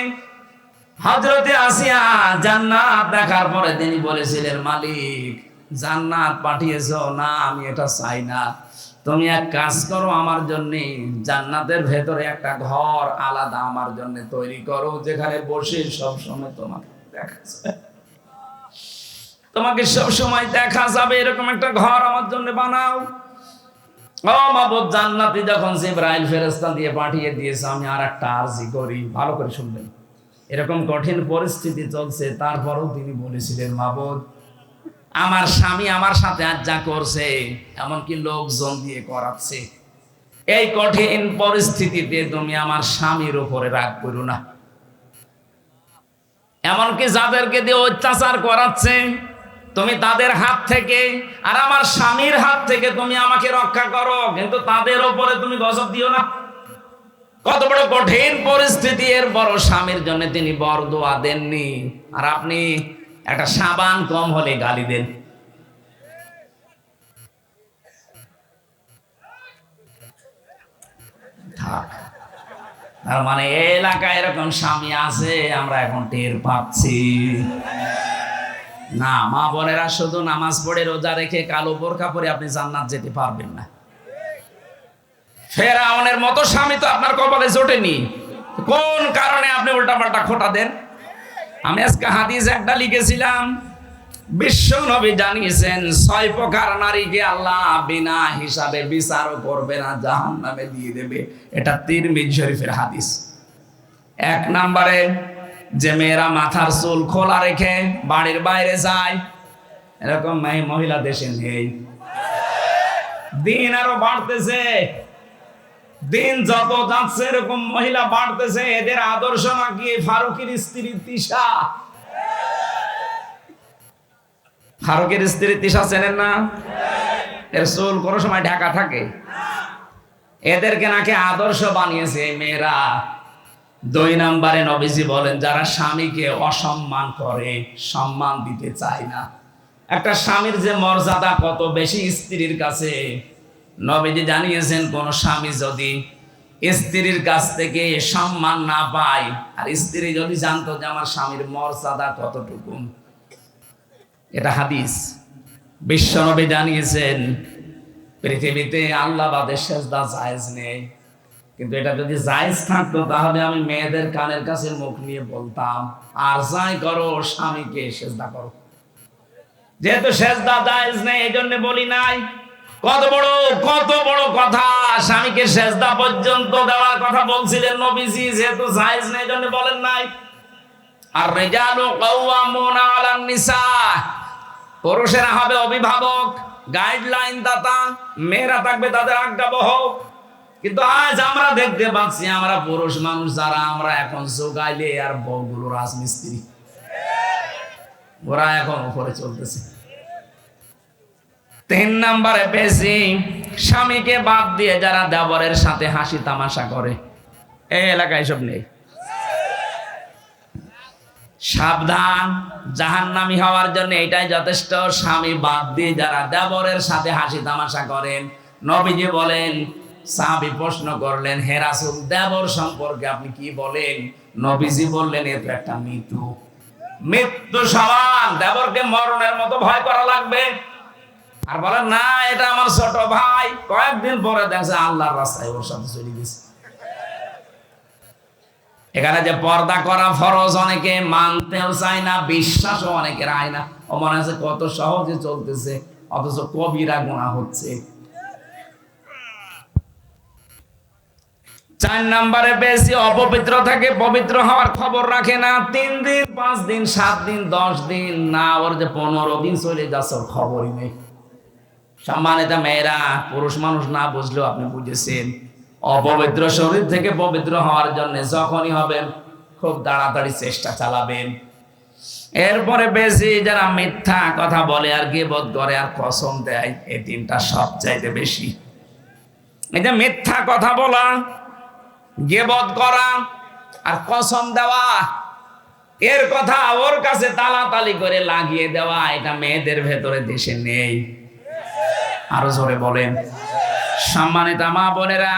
হযরতে আসিয়া জান্নাত দেখার পরে তিনি বলেছিলেন, মালিক জান্নাত পাঠিয়েছো না, আমি এটা চাই না, তুমি এক কাজ করো, আমার জন্য জান্নাতের ভেতরে একটা ঘর আলাদা আমার জন্য তৈরি করো, যেখানে বসে সব সময় তোমাকে দেখা যাবে, তোমাকে সব সময় দেখা যাবে, এরকম একটা ঘর আমার জন্য বানাও। ও মাবুদ, জান্নাতি যখন জিবরাইল ফেরেশতা দিয়ে পাঠিয়ে দিয়েছে, আমি আর একটা আরজি করি, ভালো করে শুনবেন। এরকম কঠিন পরিস্থিতি চলছে, তারপরেও তিনি বলেছিলেন, মাবুদ আমার স্বামী আমার সাথে আজ যা করছে, এমনকি লোকজন দিয়ে করাচ্ছে, এই কঠিন পরিস্থিতিতে তুমি আমার স্বামীর উপরে রাগ করো না, এমনকি যাদেরকে দিয়ে অত্যাচার করাচ্ছে তুমি তাদের হাত থেকে আর আমার স্বামীর হাত থেকে তুমি আমাকে রক্ষা করো, কিন্তু তাদের উপরে তুমি গজব দিও না। কত বড় কঠিন পরিস্থিতি, এর বড় স্বামীর জন্য তিনি বরদোয়া দেননি, আর আপনি একটা সাবান কম হলে গালি দেন। তার মানে এই এলাকায় এরকম স্বামী আছে, আমরা এখন টের পাচ্ছি না। মা বোনেরা, শুধু নামাজ পড়ে রোজা রেখে কালো বোরকা পরে আপনি জান্নাত যেতে পারবেন না। ফেরাউনের মতো স্বামী তো আপনার কপালে জোটেনি, কোন কারণে আপনি উল্টাপাল্টা খোটা দেন? আমি আজকে হাদিস একটা লিখেছিলাম, বিশ্ব নবী জানিয়েছেন 6 প্রকার নারীকে আল্লাহ বিনা হিসাবে বিচারও করবে না, জাহান্নামে দিয়ে দেবে। এটা তিরমিজি শরীফের হাদিস। 1 নম্বরে, যে মেয়েরা মাথার চুল খোলা রেখে বাড়ির বাইরে যায়, এরকম মহিলা দেশে নেই। দিন আরো বাড়তেছে, দিন যত যাচ্ছে এরকম মহিলা বাড়তেছে। এদের আদর্শ নাকি ফারুকের স্ত্রী তিশা। ফারুকের স্ত্রী তিশা চেনেন না? এর চুল কোনো সময় ঢাকা থাকে। এদেরকে নাকি আদর্শ বানিয়েছে এই মেয়েরা। 2 নম্বরে নবীজি বলেন, যারা স্বামীকে অসম্মান করে, সম্মান দিতে চায় না। একটা স্বামীর যে মর্যাদা কত বেশি স্ত্রীর কাছে, নবীজি জানিয়েছেন, কোন স্বামী যদি স্ত্রীর কাছ থেকে সম্মান না পায়, আর স্ত্রী যদি জানতো যে আমার স্বামীর মর্যাদা কতটুকু, এটা হাদিস। বিশ্ব নবী জানিয়েছেন, পৃথিবীতে আল্লাহ বাদে সেজদা জায়েজ নেই। কিন্তু এটা যদি জায়েজ থাকতো, তাহলে আমি মেয়েদের কানের কাছে মুখ নিয়ে বলতাম, আর যাই করো স্বামীকে সেজদা করো। যেহেতু সেজদা জায়েজ নেই, এই জন্য বলি নাই। কত বড় কথা, স্বামীকে সেজদা পর্যন্ত দেওয়ার কথা বলছিলেন নবীজি, যেহেতু জায়েজ নেই এই জন্য বলেন নাই। আর রিজালু কাওয়ামুনা আলান নিসা, পুরুষেরা হবে অভিভাবক, গাইডলাইন দাতা, মেয়েরা থাকবে তাদের আজ্ঞাবহ। কিন্তু আজ আমরা দেখতে পাচ্ছি, আমরা পুরুষ মানুষ যারা, আমরা এখন জোগাইলে আর বউগুলো রাজমিস্ত্রি, ওরা এখন উপরে চলতেছে। 3 নম্বরে বেশি স্বামীকে বাদ দিয়ে যারা দেবরের সাথে হাসি তামাশা করে, এই এলাকায় সব নেই। সাবধান, জাহান্নামী হওয়ার জন্য এটাই যথেষ্ট। স্বামী বাদ দিয়ে যারা দেবরের সাথে হাসি তামাশা করেন, নবীজি বলেন, সাহাবী প্রশ্ন করলেন, হে রাসূল, দেবর সম্পর্কে আপনি কি বলেন? নবীজি বললেন, এ তো একটা মৃত্যু সমান, দেবরকে মরণের মতো ভয় করা লাগবে। আর বলেন না, এটা আমার ছোট ভাই, কয়েকদিন পরে দেখছে আল্লাহর রাস্তায় ওর সাথে চলে গেছে। এখানে যে পর্দা করা ফরজ, অনেকে মানতেও চায় না, বিশ্বাসও অনেকের হয় না। ও মনে আছে কত সহজে চলতেছে, অথচ কবিরা গুনাহ হচ্ছে। 4 নম্বরে বেশি অপবিত্র থাকে, পবিত্র হওয়ার খবর রাখে না। 3 দিন, 5 দিন, 7 দিন, 10 দিন না, ওর যে 15 দিন চলে যাচ্ছে ওর খবরই নেই। সম্মানিত মেয়েরা, পুরুষ মানুষ না বুঝলেও আপনি বুঝেছেন, অপবিত্র শরীর থেকে পবিত্র হওয়ার জন্য যখনই হবেন খুব তাড়াতাড়ি চেষ্টা চালাবেন। এরপরে বেশি যারা মিথ্যা কথা বলে আর গীবত করে আর কসম দেয়, এই 3টা সবচাইতে বেশি। এই যে মিথ্যা কথা বলা, গীবত করা আর কসম দেওয়া, এর কথা ওর কাছে তালাতালি করে লাগিয়ে দেওয়া, এটা মেয়েদের ভেতরে দেশে নেই। আরো জোরে বলেন। সম্মানিত মা বোনেরা,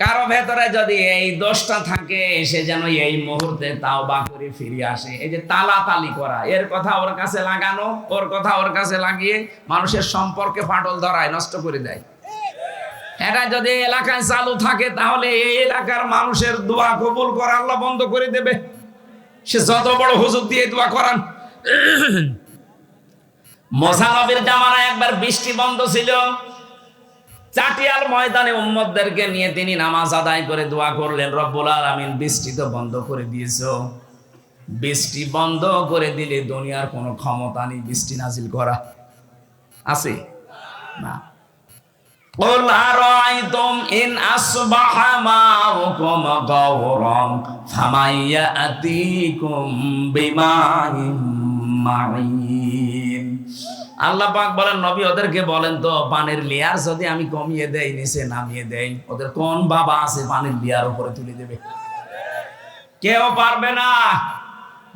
কারো ভেতরে যদি এই দোষটা থাকে, সে যেন এই মুহূর্তে তাওবা করে ফিরে আসে। এই যে তালাতালি করা, এর কথা ওর কাছে লাগানো, ওর কথা ওর কাছে লাগিয়ে মানুষের সম্পর্কে ফাটল ধরায়, নষ্ট করে দেয়। এটা যদি এলাকায় চালু থাকে, তাহলে এই এলাকার মানুষের দোয়া কবুল করা আল্লাহ বন্ধ করে দেবে। সে যত বড় হুজুর দিয়ে দোয়া করান। মুসা নবীর জামানায় একবার বৃষ্টি বন্ধ ছিল। চাটিয়াল ময়দানে উম্মতদেরকে নিয়ে তিনি নামাজ আদায় করে দোয়া করলেন, রব্বুল আলামিন, বৃষ্টি তো বন্ধ করে দিয়েছো, বৃষ্টি বন্ধ করে দিলে দুনিয়ার কোনো ক্ষমতা নেই বৃষ্টি নাজিল করা, আছে না? قل أرأيتم إن أصبح ماؤكم غورا فمن يأتيكم بماء معين। আল্লাহ পাক বলেন, নবী ওদেরকে বলেন তো, পানির লেয়ার যদি আমি কমিয়ে দেই, নিচে নামিয়ে দেই, ওদের কোন বাবা আছে পানির লেয়ার উপরে তুলে দেবে? কেউ পারবে না।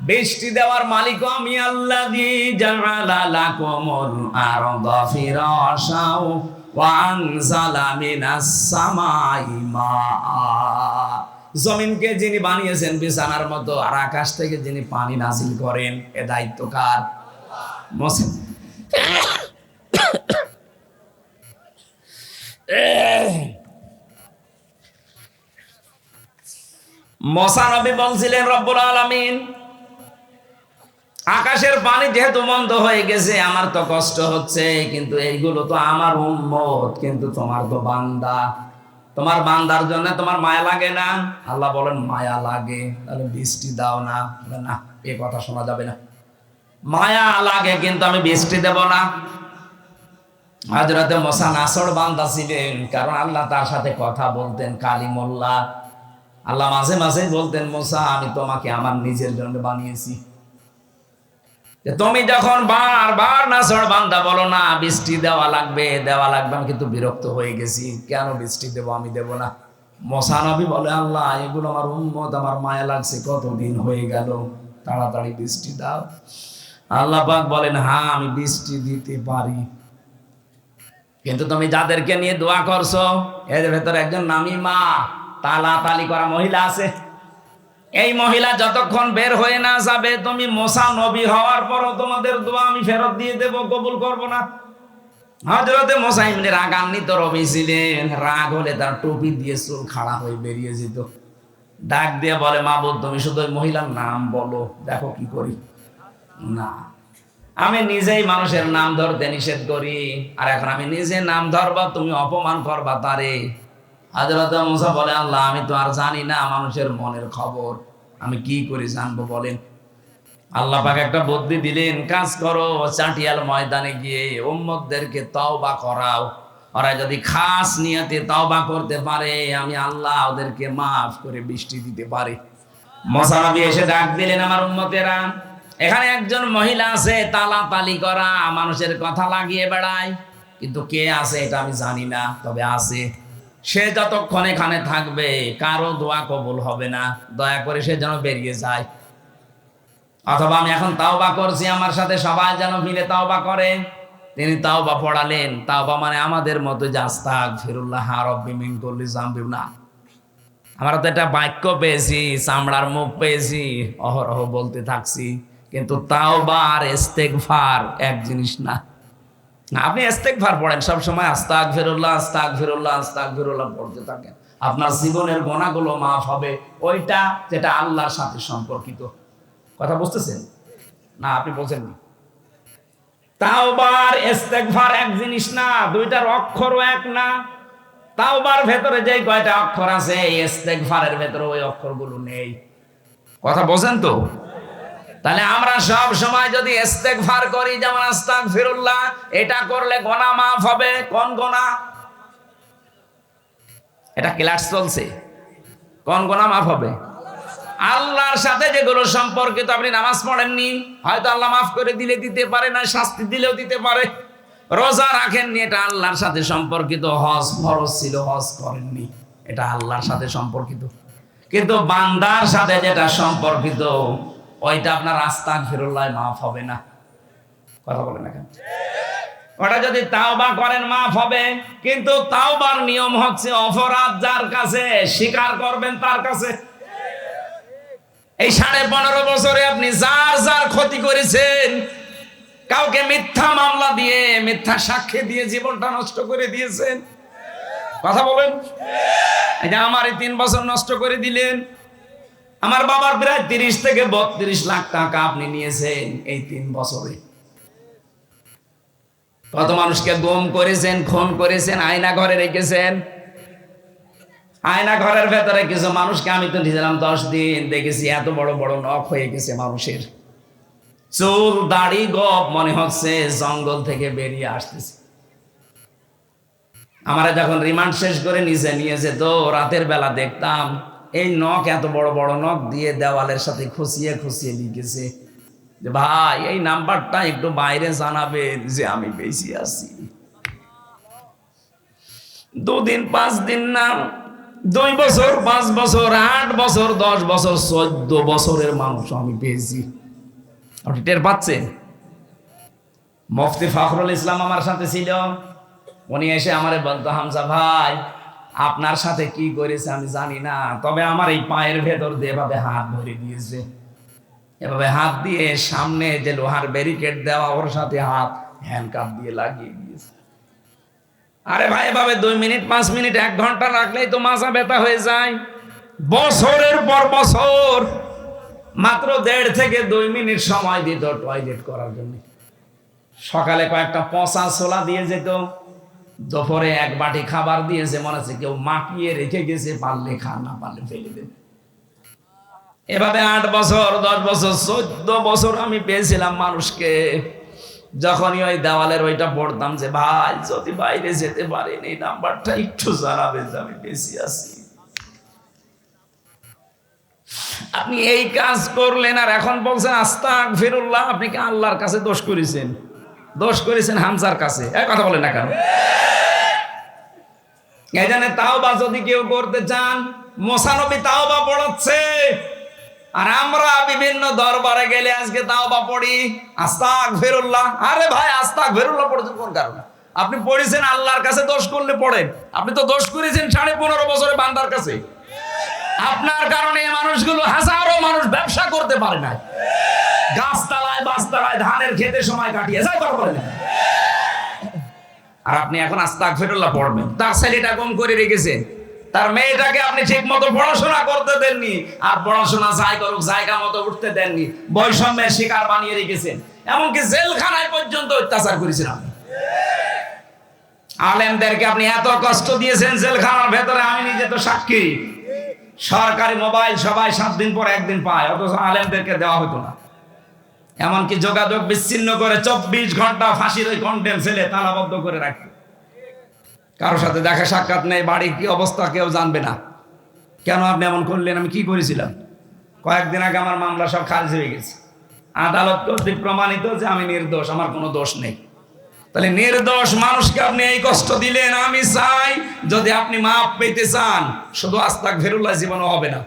বৃষ্টি দেওয়ার মালিক আমি আল্লাযী জাআলা লাকুমুল আরদা ফিরাশাও ওয়া আনজালা মিনাস সামাই মাআ। জমিনকে যিনি বানিয়েছেন বিছানার মতো, আর আকাশ থেকে যিনি পানি নাজিল করেন, এ দায়িত্ব কার? মুসা নবী বলছিলেন, রব্বুল আলামিন, আকাশের পানি যেহেতু বন্ধ হয়ে গেছে, আমার তো কষ্ট হচ্ছে, কিন্তু এইগুলো তো আমার উম্মত, কিন্তু তোমার তো বান্দা, তোমার বান্দার জন্য তোমার মায়া লাগে না? আল্লাহ বলেন, মায়া লাগে, তাহলে বৃষ্টি দাও না। না, এ কথা শোনা যাবে না। মায়া লাগে কিন্তু আমি বৃষ্টি দেব না। হযরতে মুসা নাছর বান্দা ছিলেন, কারণ আল্লাহ তার সাথে কথা বলতেন কালিমুল্লাহ। আল্লাহ মাঝে মাঝে বলতেন, মুসা, আমি তোমাকে আমার নিজের জন্য বানিয়েছি। তুমি যখন বারবার নাছর বান্দা বলো না বৃষ্টি দেওয়া লাগবে, আমি কিন্তু বিরক্ত হয়ে গেছি, কেন বৃষ্টি দেব? আমি দেব না। মুসা নবী বলে, আল্লাহ, এগুলো আমার উম্মত, আমার মায়া লাগছে, কতদিন হয়ে গেল, তাড়াতাড়ি বৃষ্টি দাও। আল্লাহ পাক বলেন, হ্যাঁ, আমি বৃষ্টি দিতে পারি, কিন্তু তুমি যাদেরকে নিয়ে দোয়া করছো, এদের ভেতরে একজন নামিমা, তালাতালি করা মহিলা আছে। এই মহিলা যতক্ষণ বের হয়ে না যাবে, তুমি মুসা নবী হওয়ার পরও তোমাদের দোয়া আমি ফেরত দিয়ে দেব, কবুল করব না। হযরতে মুসা ইবনে রাগান্বিত রবি ছিলেন, রাগ হলে তার টুপি দিয়ে চুল খাড়া হয়ে বেরিয়ে যেত। ডাক দিয়ে বলে, মাবুদ, তুমি শুধু ওই মহিলার নাম বলো, দেখো কি করি। না, আমি নিজেই মানুষের নাম ধরতে নিষেধ করি, আর এখন আমি নিজে নাম ধরবা, তুমি অপমান করবা তারে। হযরত মুসা বলে, আল্লাহ, আমি তো আর জানি না মানুষের মনের খবর, আমি কি করে জানবো বলেন? আল্লাহ পাক একটা বুদ্ধি দিলেন, কাজ করো, চাটিয়াল ময়দানে গিয়ে উম্মতদেরকে তওবা করাও। ওরা যদি খাস নিয়তে তওবা করতে পারে, আমি আল্লাহ ওদেরকে মাফ করে বৃষ্টি দিতে পারি। মুসা নবী এসে ডাক দিলেন, আমার উম্মতেরা, এখানে একজন মহিলা আছে তালাতালি করা, মানুষের কথা লাগিয়ে বেড়ায়, কিন্তু কে আছে এটা আমি জানি না, তবে আছে। সে যতক্ষণ এখানে থাকবে কারো দোয়া কবুল হবে না, দয়া করে সে যেন বেরিয়ে যায়। অথবা আমি এখন তাওবা করছি, আমার সাথে সবাই যেন মিলে তাওবা করে। তিনি তাওবা পড়ালেন। তাওবা মানে আমাদের মতো যে আস্তাগফিরুল্লাহ রাব্বি মিন কুল্লি যামবিন না। আমরা তো একটা বাক্য পেয়েছি, চামড়ার মুখ পেয়েছি, অহরহ বলতে থাকছি, কিন্তু তাওবা আর ইস্তেগফার এক জিনিস না। আপনি ইস্তেগফার পড়েন সব সময়, আস্তাগফিরুল্লাহ আস্তাগফিরুল্লাহ আস্তাগফিরুল্লাহ পড়তে থাকেন, আপনার জীবনের গুনাহগুলো মাফ হবে। ওইটা যেটা আল্লাহর সাথে সম্পর্কিত। কথা বুঝতেছেন না? আপনি বলছেননি। তাওবার ইস্তেগফার এক জিনিস না, দুইটার অক্ষরও এক না। তাওবার ভেতরে যে কয়টা অক্ষর আছে, ইস্তেগফারের ভেতরে ওই অক্ষরগুলো নেই। কথা বোঝেন তো? তাহলে আমরা সব সময় যদি ইস্তেগফার করি, যেমন আস্তাগফিরুল্লাহ, এটা করলে গুনাহ মাফ হবে। কোন গুনাহ? এটা ক্লাস চলছে। কোন গুনাহ মাফ হবে? আল্লাহর সাথে যেগুলো সম্পর্কিত। আপনি নামাজ পড়েননি, হয়তো আল্লাহ মাফ করে দিলে দিতে পারে, না শাস্তি দিলেও দিতে পারে। রোজা রাখেননি, এটা আল্লাহর সাথে সম্পর্কিত। হজ ফরজ ছিল, হজ করেননি, এটা আল্লাহর সাথে সম্পর্কিত। কিন্তু বান্দার সাথে যেটা সম্পর্কিত, ওইটা আপনার আস্তাগফিরুল্লাহ মাফ হবে না। কথা বলেন না কেন? ওটা যদি তাওবা করেন মাফ হবে, কিন্তু তাওবার নিয়ম হচ্ছে অপরাধ যার কাছে, স্বীকার করবেন তার কাছে। এই 15.5 বছরে আপনি যার যার ক্ষতি করেছেন, কাউকে মিথ্যা মামলা দিয়ে, মিথ্যা সাক্ষী দিয়ে জীবনটা নষ্ট করে দিয়েছেন। কথা বলেন। এই যে আমার এই 3 বছর নষ্ট করে দিলেন। আমার বাবার প্রায় 30 থেকে 32 লাখ টাকা আপনি নিয়েছেন এই 3 বছরে। কত মানুষকে গুম করেছেন, খুন করেছেন, আয়না ঘরে রেখেছেন। আয়না ঘরের ভেতরে কিছু মানুষকে আমি তো ঢিলাম 10 দিন, দেখেছি এত বড় বড় নখ হয়ে গেছে মানুষের, চুল দাড়ি গপ মনে হচ্ছে জঙ্গল থেকে বেরিয়ে আসতেছে। আমরা যখন রিমান্ড শেষ করে নিয়েছে তো রাতের বেলা দেখতাম এই নখ, এত বড় বড় নখ দিয়ে দেওয়ালের সাথে খুশিয়ে খুশিয়ে লিখেছে যে ভাই এই নাম্বারটা একটু বাইরে জানাবেন যে আমি বেশি আছি। 2 দিন 5 দিন না, 2 বছর 5 বছর 8 বছর 10 বছর 14 বছরের মানুষ আমি পেয়েছি। আপনি টের পাচ্ছেন? মুফতি ফখরুল ইসলাম আমার সাথে ছিল। উনি এসে আমারে বলতো, হামজা ভাই আপনার সাথে কি করেছে আমি জানি না, তবে আমার এই পায়ের ভেতর দিয়ে এভাবে হাত ধরে দিয়েছে, এভাবে হাত দিয়ে সামনে যে লোহার ব্যারিকেড দেওয়া ওর সাথে হাত হ্যান্ডকাপ দিয়ে লাগিয়ে দিয়েছে। আরে ভাই এভাবে 2 মিনিট 5 মিনিট 1 ঘন্টা লাগলেই তো মাজা ব্যথা হয়ে যায়। বছরের পর বছর মাত্র 1.5 থেকে 2 মিনিট সময় দিত টয়লেট করার জন্য। সকালে কয়েকটা পচা ছোলা দিয়ে যেত, দুপুরে 1 বাটি খাবার দিয়েছে, মনে হচ্ছে কেউ মাখিয়ে রেখে গেছে, পারলে খান না পারলে ফেলে দেন। এভাবে 8 বছর 10 বছর 14 বছর আমি পেয়েছিলাম মানুষকে। যখনই ওই দেওয়ালের ওইটা পড়তাম যে ভাই যদি বাইরে যেতে পারেন এই নাম্বারটা একটু জানাবেন যে আমি বেশি আছি। আপনি এই কাজ করলেন আর এখন বলছেন আস্তাগফিরুল্লাহ। আপনি কি আল্লাহর কাছে দোষ করেছেন? দোষ করেছেন হামজার কাছে। এই কথা বলেন না কেন? এই জন্য তাওবা যদি কেউ করতে চান, মুসা নবী তাওবা পড়াচ্ছে, আর আমরা বিভিন্ন দরবারে গেলে আজকে তাওবা পড়ি আস্তাগফিরুল্লাহ। আরে ভাই আস্তাগফিরুল্লাহ পড়ছেন কোন কারণে? আপনি পড়েছেন আল্লাহর কাছে দোষ করলে পড়েন। আপনি তো দোষ করেছেন 15.5 বছরে বান্দার কাছে। আপনার কারণে এই মানুষগুলো, হাজারো মানুষ ব্যবসা করতে পারে না, গাছতলায় বাসতলায় ধানের খেতে সময় কাটিয়ে যায়। কথা বলেন। আর আপনি এখন আস্তাগফিরুল্লাহ পড়বেন। তার ছেলেটা গুম করে রেখেছেন, তার মেয়েটাকে আপনি ঠিক মতো পড়াশোনা করতে দেননি, আর পড়াশোনা যাই করুক জায়গা মতো উঠতে দেননি, বৈষম্যের শিকার বানিয়ে রেখেছেন, এমনকি জেলখানায় পর্যন্ত অত্যাচার করেছেন আপনি। আলেমদেরকে আপনি এত কষ্ট দিয়েছেন জেলখানার ভেতরে, আমি নিজে তো সাক্ষী। সরকারি মোবাইল সবাই 7 দিন পর 1 দিন পায়, অথচ আলেমদেরকে দেওয়া হতো না। এমনকি যোগাযোগ বিচ্ছিন্ন করে 24 ঘন্টা ফাঁসির ওই কন্টেম ফেলে তালাবদ্ধ করে রাখবে। কারোর সাথে দেখা সাক্ষাৎ নেই, বাড়ির কি অবস্থা কেউ জানবে না। কেন আপনি এমন করলেন? আমি কি করেছিলাম? কয়েকদিন আগে আমার মামলা সব খারিজ হয়ে গেছে, আদালত কর্তৃক প্রমাণিত যে আমি নির্দোষ, আমার কোনো দোষ নেই। তাহলে নির্দোষ মানুষকে আপনি এই কষ্ট দিলেন। আমি চাই যদি আপনি মাপ পেতে চান, শুধু আস্তাগফিরুল্লাহ জীবনও হবে না,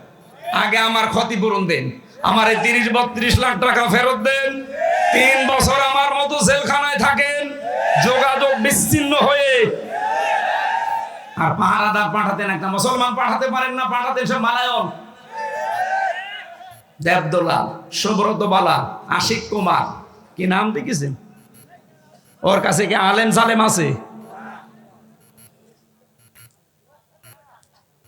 আগে আমার ক্ষতিপূরণ দেন, আমার এই 30-32 লাখ টাকা ফেরত দেন, 3 বছর আমার মতো জেলখানায় থাকেন যোগাযোগ বিচ্ছিন্ন হয়ে। আর পাহারাদার পাঠাতেন একটা, মুসলমান পাঠাতে পারেন না, পাঠাতেন সব মালায়ন, দেবদোলাল, সুব্রত বালা, আশিক কুমার, কি নাম দেখেছেন? ওর কাছে কি আলেম সালেম আছে?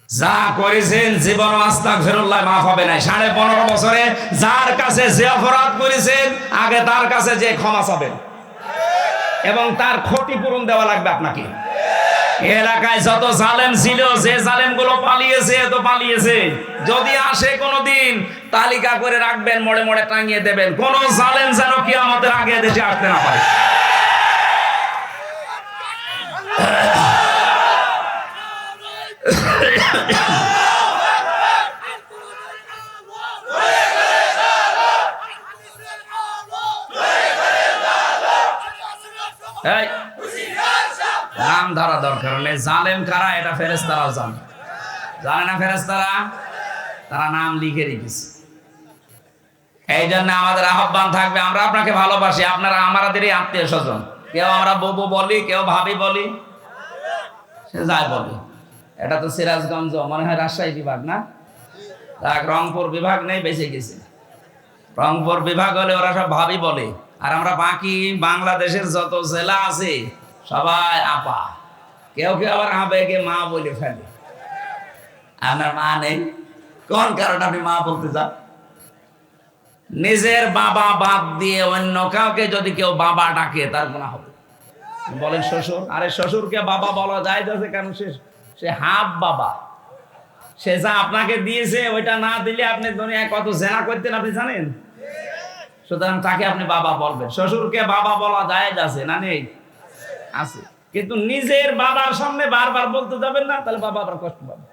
যা করেছেন জীবন আস্তাগফিরুল্লাহ মাফ হবে না। 15.5 বছরে যার কাছে যে অপরাধ করেছেন, আগে তার কাছে যে ক্ষমা চাবেন এবং তার ক্ষতিপূরণ দেওয়া লাগবে আপনাকে। এলাকায় যত জালেম ছিল, যে জালেম গুলো পালিয়েছে তো পালিয়েছে, যদি আসে কোনোদিন তালিকা করে রাখবেন, মোড়ে মোড়ে টাঙিয়ে দেবেন, কোন জালেম যেন কিয়ামতের আগে দেশে আসতে না পারে। নাম ধরা দরকার নেই, জালেম কারা এটা ফেরেশতারাও জানে, জানে না ফেরেশতারা? তারা নাম লিখে রেখেছে। এই জন্য আমাদের আহ্বান থাকবে, আমরা আপনাকে ভালোবাসি, আপনারা আমাদেরই আত্মীয় স্বজন। কেউ আমরা ববু বলি, কেউ ভাবি বলি, সে যাই বলি। এটা তো সিরাজগঞ্জ, মনে হয় রাজশাহী বিভাগ না, রংপুর বিভাগ নেই, বেঁচে গেছে। রংপুর বিভাগ হলে ওরা সব ভাবি বলে, আর আমরা বাকি বাংলাদেশের যত জেলা আছে সবাই আপা, কেউ কেউ আবার আবেগে মা বলে ফেলে। আপনার মা নেই, কোন কারণে আপনি মা বলতে চান? নিজের বাবা বাদ দিয়ে অন্য কাউকে যদি কেউ বাবা ডাকে তার গুনাহ হবে। বলেন শ্বশুর, আরে শ্বশুরকে বাবা বলা যায় যাচ্ছে, কারণ সে হাফ বাবা, সে যা আপনাকে দিয়েছে ওইটা না দিলে আপনি দুনিয়ায় কত জেনা করতেন আপনি জানেন। সুতরাং তাকে আপনি বাবা বলবেন। শ্বশুরকে বাবা বলা যায় যাচ্ছে না? নেই, আছে। কিন্তু নিজের বাবার সামনে বারবার বলতে যাবেন না, তাহলে বাবা আবার কষ্ট পাবে।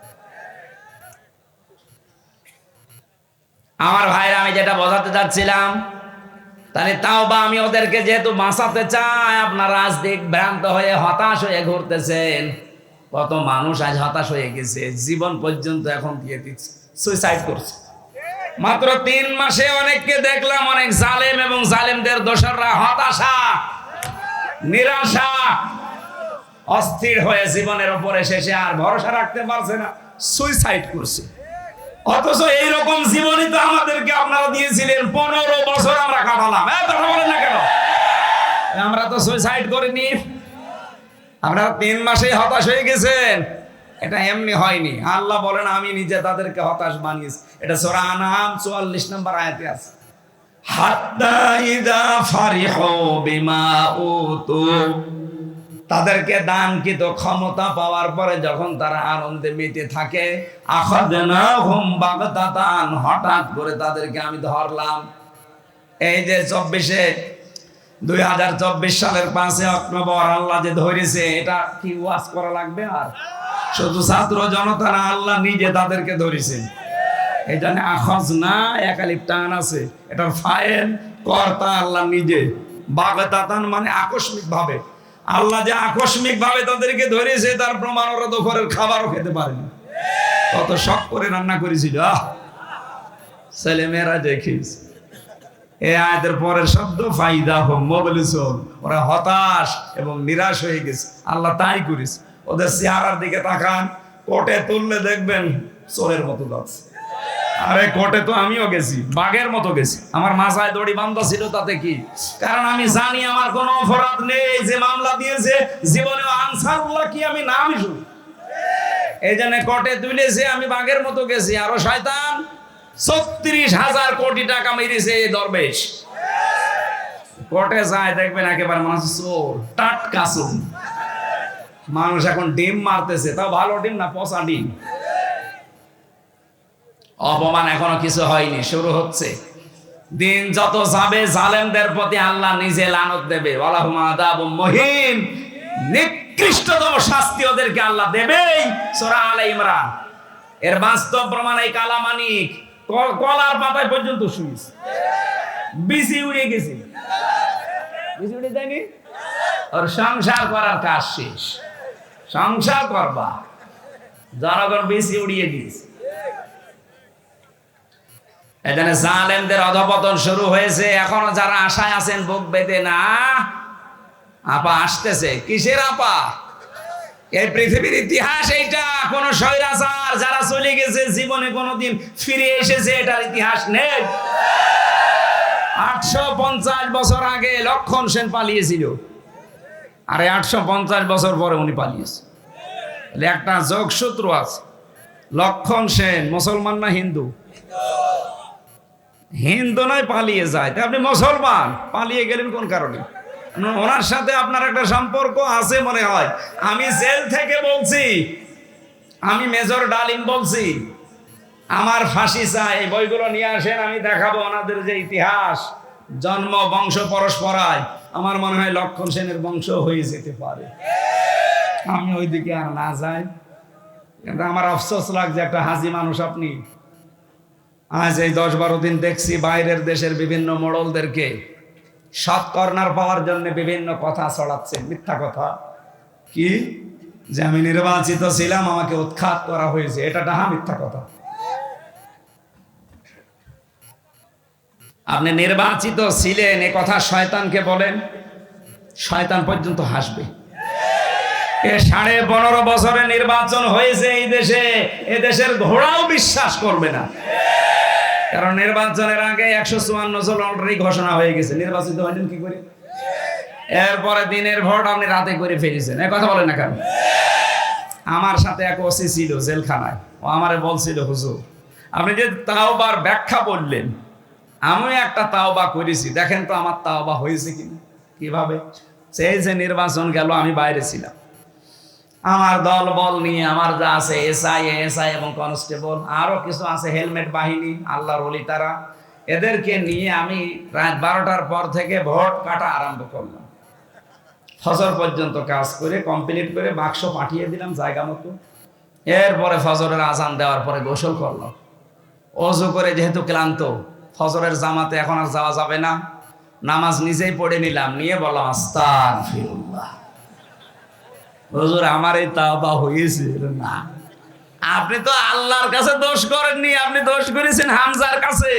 আমার ভাইরা, আমি যেটা বোঝাতে চাচ্ছিলাম, তাহলে তাও বা আমি ওদেরকে যেহেতু বাঁচাতে চাই, আপনারা রাজদিক ভ্রান্ত হয়ে হতাশ হয়ে ঘুরতেছেন। কত মানুষ আজ হতাশ হয়ে গেছে, জীবন পর্যন্ত এখন দিয়ে দিচ্ছে, সুইসাইড করছে। মাত্র 3 মাসে অনেককে দেখলাম, অনেক জালেম এবং জালেমদের দোসররা হতাশা, নিরাশা, অস্থির হয়ে জীবনের উপরে শেষে আর ভরসা রাখতে পারছে না, সুইসাইড করছে। অথচ এইরকম জীবনই তো আমাদেরকে আপনারা দিয়েছিলেন। 15 বছর আমরা কাটালাম, কথা বলেন না কেন? আমরা তো সুইসাইড করিনি। আপনারা 3 মাসেই হতাশ হয়ে গেছেন, এটা এমনি হয়নি। আল্লাহ বলেন আমি নিজে তাদেরকে হতাশ বানিয়েছি। এটা সূরা আনআম 44 নম্বর আয়াতে আছে। হাত্তা ইযা ফারিহু বিমা উতু, তাদেরকে দানকৃত ক্ষমতা পাওয়ার পরে যখন তারা আনন্দে মেতে থাকে, আখাযনাহুম বাগতাতান, হঠাৎ করে তাদেরকে আমি ধরলাম। এই যে 2024 সালের 5 অক্টোবর আল্লাহ যে ধরেছে, এটা কি ওয়াজ করা লাগবে? আর শুধু ছাত্র জনতা না, আল্লাহ নিজে তাদেরকে ধরেছেন। এই জন্য আখাযনা একালিফ টান আছে, এটার ফাইল কর্তা আল্লাহ নিজে। বাগতাতান মানে আকস্মিক ভাবে। আল্লাহ যে আকস্মিক ভাবে তাদেরকে ধরেছে তার প্রমাণ ওরা দুপুরের খাবারও খেতে পারেনি, কত শখ করে রান্না করেছিল। ছেলে মেয়েরা দেখিস। এই আয়াতের পরের শব্দ ফাইদা হুম মুবলিসুন, ওরা হতাশ এবং নিরাশ হয়ে গেছে। আল্লাহ তাই করেছে। ওদের চেহারার দিকে তাকান, কোটে তুললে দেখবেন চোরের মতো যাচ্ছে। আরে কোটে তো আমিও গেছি, বাঘের মতো গেছি। আমার মাথায় দড়ি বাঁধা ছিল, তাতে কি? কারণ আমি জানি আমার কোনো অপরাধ নেই। যে মামলা দিয়েছে জীবনে আনসারুল্লাহ কি আমি নামই শুনি। এই জন্য কোটে তুলেছে, আমি বাঘের মতো গেছি। আরো শয়তান 36,000 কোটি টাকা মেরেছে এই দরবেশ। কোটে যায় দেখবেন একেবারে মানুষ চোর, টাটকা চোর। মানুষ এখন ডিম মারতেছে, তাও ভালো ডিম না, পচা ডিম। অপমান এখনো কিছু হয়নি, শুরু হচ্ছে। দিন যত যাবে জালেমদের প্রতি আল্লাহ নিজে লানত দেবে, ওয়ালাহুম আযাবুম মুহিন, নিকৃষ্টতম শাস্তি ওদেরকে আল্লাহ দেবেই। সূরা আলে ইমরান। এর বাস্তব প্রমাণ এই কালামানিক কলার পাতায় পর্যন্ত শুইছে, বিসি উড়ে গেছে, বিসি উড়ে যায়নি, ওর সংসার করার কাজ শেষ, সংসার করবা, জনগণ বিসি উড়িয়ে দিয়েছে। এখানে জালেমদের অধপতন শুরু হয়েছে। এখনো যারা আশায় আছেন বুক বেঁধে না, আপা আসতেছে। কিসের আপা? এই পৃথিবীর ইতিহাস এইটা। কোন স্বৈরাচার যারা চলে গেছে জীবনে কোনোদিন ফিরে এসেছে এটার ইতিহাস নেই। 850 বছর আগে লক্ষণ সেন পালিয়েছিল, আর 850 বছর পরে উনি পালিয়েছে। একটা যোগসূত্র আছে। লক্ষণ সেন মুসলমান না হিন্দু? হিন্দু নয়, পালিয়ে যায়। আপনি মুসলমান, পালিয়ে গেলেন কোন কারণে? ওনার সাথে আপনার একটা সম্পর্ক আছে মনে হয়। আমি জেল থেকে বলছি, আমি মেজর ডালিম বলছি, আমার ফাঁসি চাই। এই বইগুলো নিয়ে আসেন, আমি দেখাবো ওনাদের যে ইতিহাস, জন্ম, বংশ পরস্পরায়। আমার মনে হয় লক্ষণ সেনের বংশ হয়ে যেতে পারে। আমি ওইদিকে আর না যাই, কিন্তু আমার আফসোস লাগছে একটা হাজি মানুষ আপনি। আজ এই 10-12 দিন দেখছি বাইরের দেশের বিভিন্ন মোড়লদেরকে সৎ কর্নার পাওয়ার জন্য বিভিন্ন কথা ছড়াচ্ছে, মিথ্যা কথা। কি যে আমি নির্বাচিত ছিলাম, আমাকে উৎখাত করা হয়েছে, এটা ডাহা মিথ্যা কথা। আপনি নির্বাচিত ছিলেন এ কথা শয়তানকে বলেন, শয়তান পর্যন্ত হাসবে। 15.5 বছরে নির্বাচন হয়েছে এই দেশে, এ দেশের ঘোড়াও বিশ্বাস করবে না। কারণ নির্বাচনের আগে 154 জন অলরেডি ঘোষণা হয়ে গেছে। নির্বাচিত হলেন কি করে? এরপরে দিনের ভোট আপনি রাতে করে ফেলেছেন। এ কথা বলেন না কেন? আমার সাথে এক ওসি ছিল জেলখানায়, ও আমারে বলছিল, হুজুর আপনি যে তাওবার ব্যাখ্যা বললেন, আমি একটা তাওবা করেছি, দেখেন তো আমার তাওবা হয়েছে কিনা। কিভাবে? সেই যে নির্বাচন গেল, আমি বাইরে ছিলাম, আমার দল বল নিয়ে, আমার যা আছে এসআই এবং কনস্টেবল, আরো কিছু আছে হেলমেট বাহিনী, আল্লাহর ওলি তারা, এদেরকে নিয়ে আমি রাত 12টার পর থেকে ভোট কাটা আরম্ভ করলাম। ফজর পর্যন্ত কাজ করে কমপ্লিট করে বাক্স পাঠিয়ে দিলাম জায়গা মতো। এরপরে ফজরের আজান দেওয়ার পরে গোসল করলাম, ওযু করে, যেহেতু ক্লান্ত, ফজরের জামাতে এখন আর যাওয়া যাবে না, নামাজ নিজেই পড়ে নিলাম, নিয়ে বললাম আস্তাগফিরুল্লাহ। হুজুর আমার এই তাওবা হয়েছে না। আপনি তো আল্লাহর কাছে দোষ করেননি, আপনি দোষ করেছেন হামজার কাছে।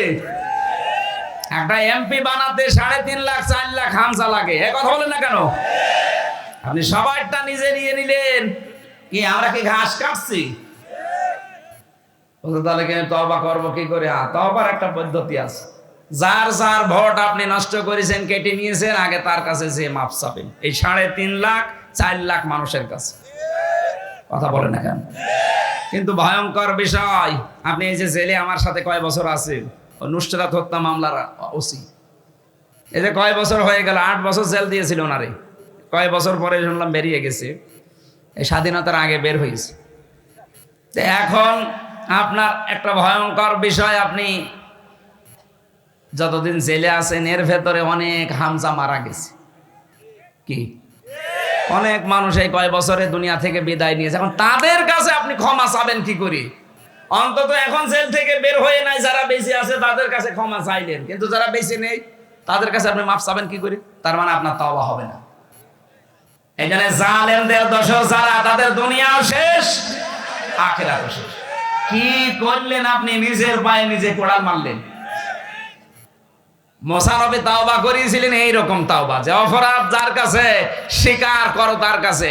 একটা এমপি বানাতে 3.5 লাখ 4 লাখ হামজা লাগে, এ কথা বলেন না কেন? আপনি সবাইটা নিজে নিয়ে নিলেন। কি আমরা কি ঘাস কাটছি? তাহলে তওবা করবো কি করে? তওবার একটা পদ্ধতি আছে। যার যার ভোট আপনি নষ্ট করেছেন, কেটে নিয়েছেন, আগে তার কাছে যে মাপ চাবেন। এই 3.5 লাখ 4 লাখ মানুষের কাছে। কথা বলেন না কেন? কিন্তু ভয়ঙ্কর বিষয়, আপনি এই যে জেলে আমার সাথে কয় বছর আছেন, নুসরাত হত্যা মামলার ওসি, এই যে কয় বছর হয়ে গেল, 8 বছর জেল দিয়েছিল ওনারে। কয় বছর পরে শুনলাম বেরিয়ে গেছে, এই স্বাধীনতার আগে বের হয়েছে। এখন আপনার একটা ভয়ঙ্কর বিষয়, আপনি যতদিন জেলে আছেন এর ভেতরে অনেক হামজা মারা গেছে। কি অনেক মানুষ এই কয় বছরে দুনিয়া থেকে বিদায় নিয়েছে। এখন তাদের কাছে আপনি ক্ষমা চাবেন কি করে? অন্তত এখন জেল থেকে বের হয়ে নাই যারা বেঁচে আছে তাদের কাছে ক্ষমা চাইলেন, কিন্তু যারা বেঁচে নেই তাদের কাছে আপনি মাফ চাবেন কি করে? তার মানে আপনার তাওবা হবে না। এখানে জালেমদের দোষর যারা, তাদের দুনিয়াও শেষ, আখিরাতও শেষ। কি করলেন আপনি? নিজের পায়ে নিজে কোড়াল মারলেন। মুসা নবী তাওবা করিয়েছিলেন এইরকম তাওবা, যে অপরাধ যার কাছে স্বীকার করো, তার কাছে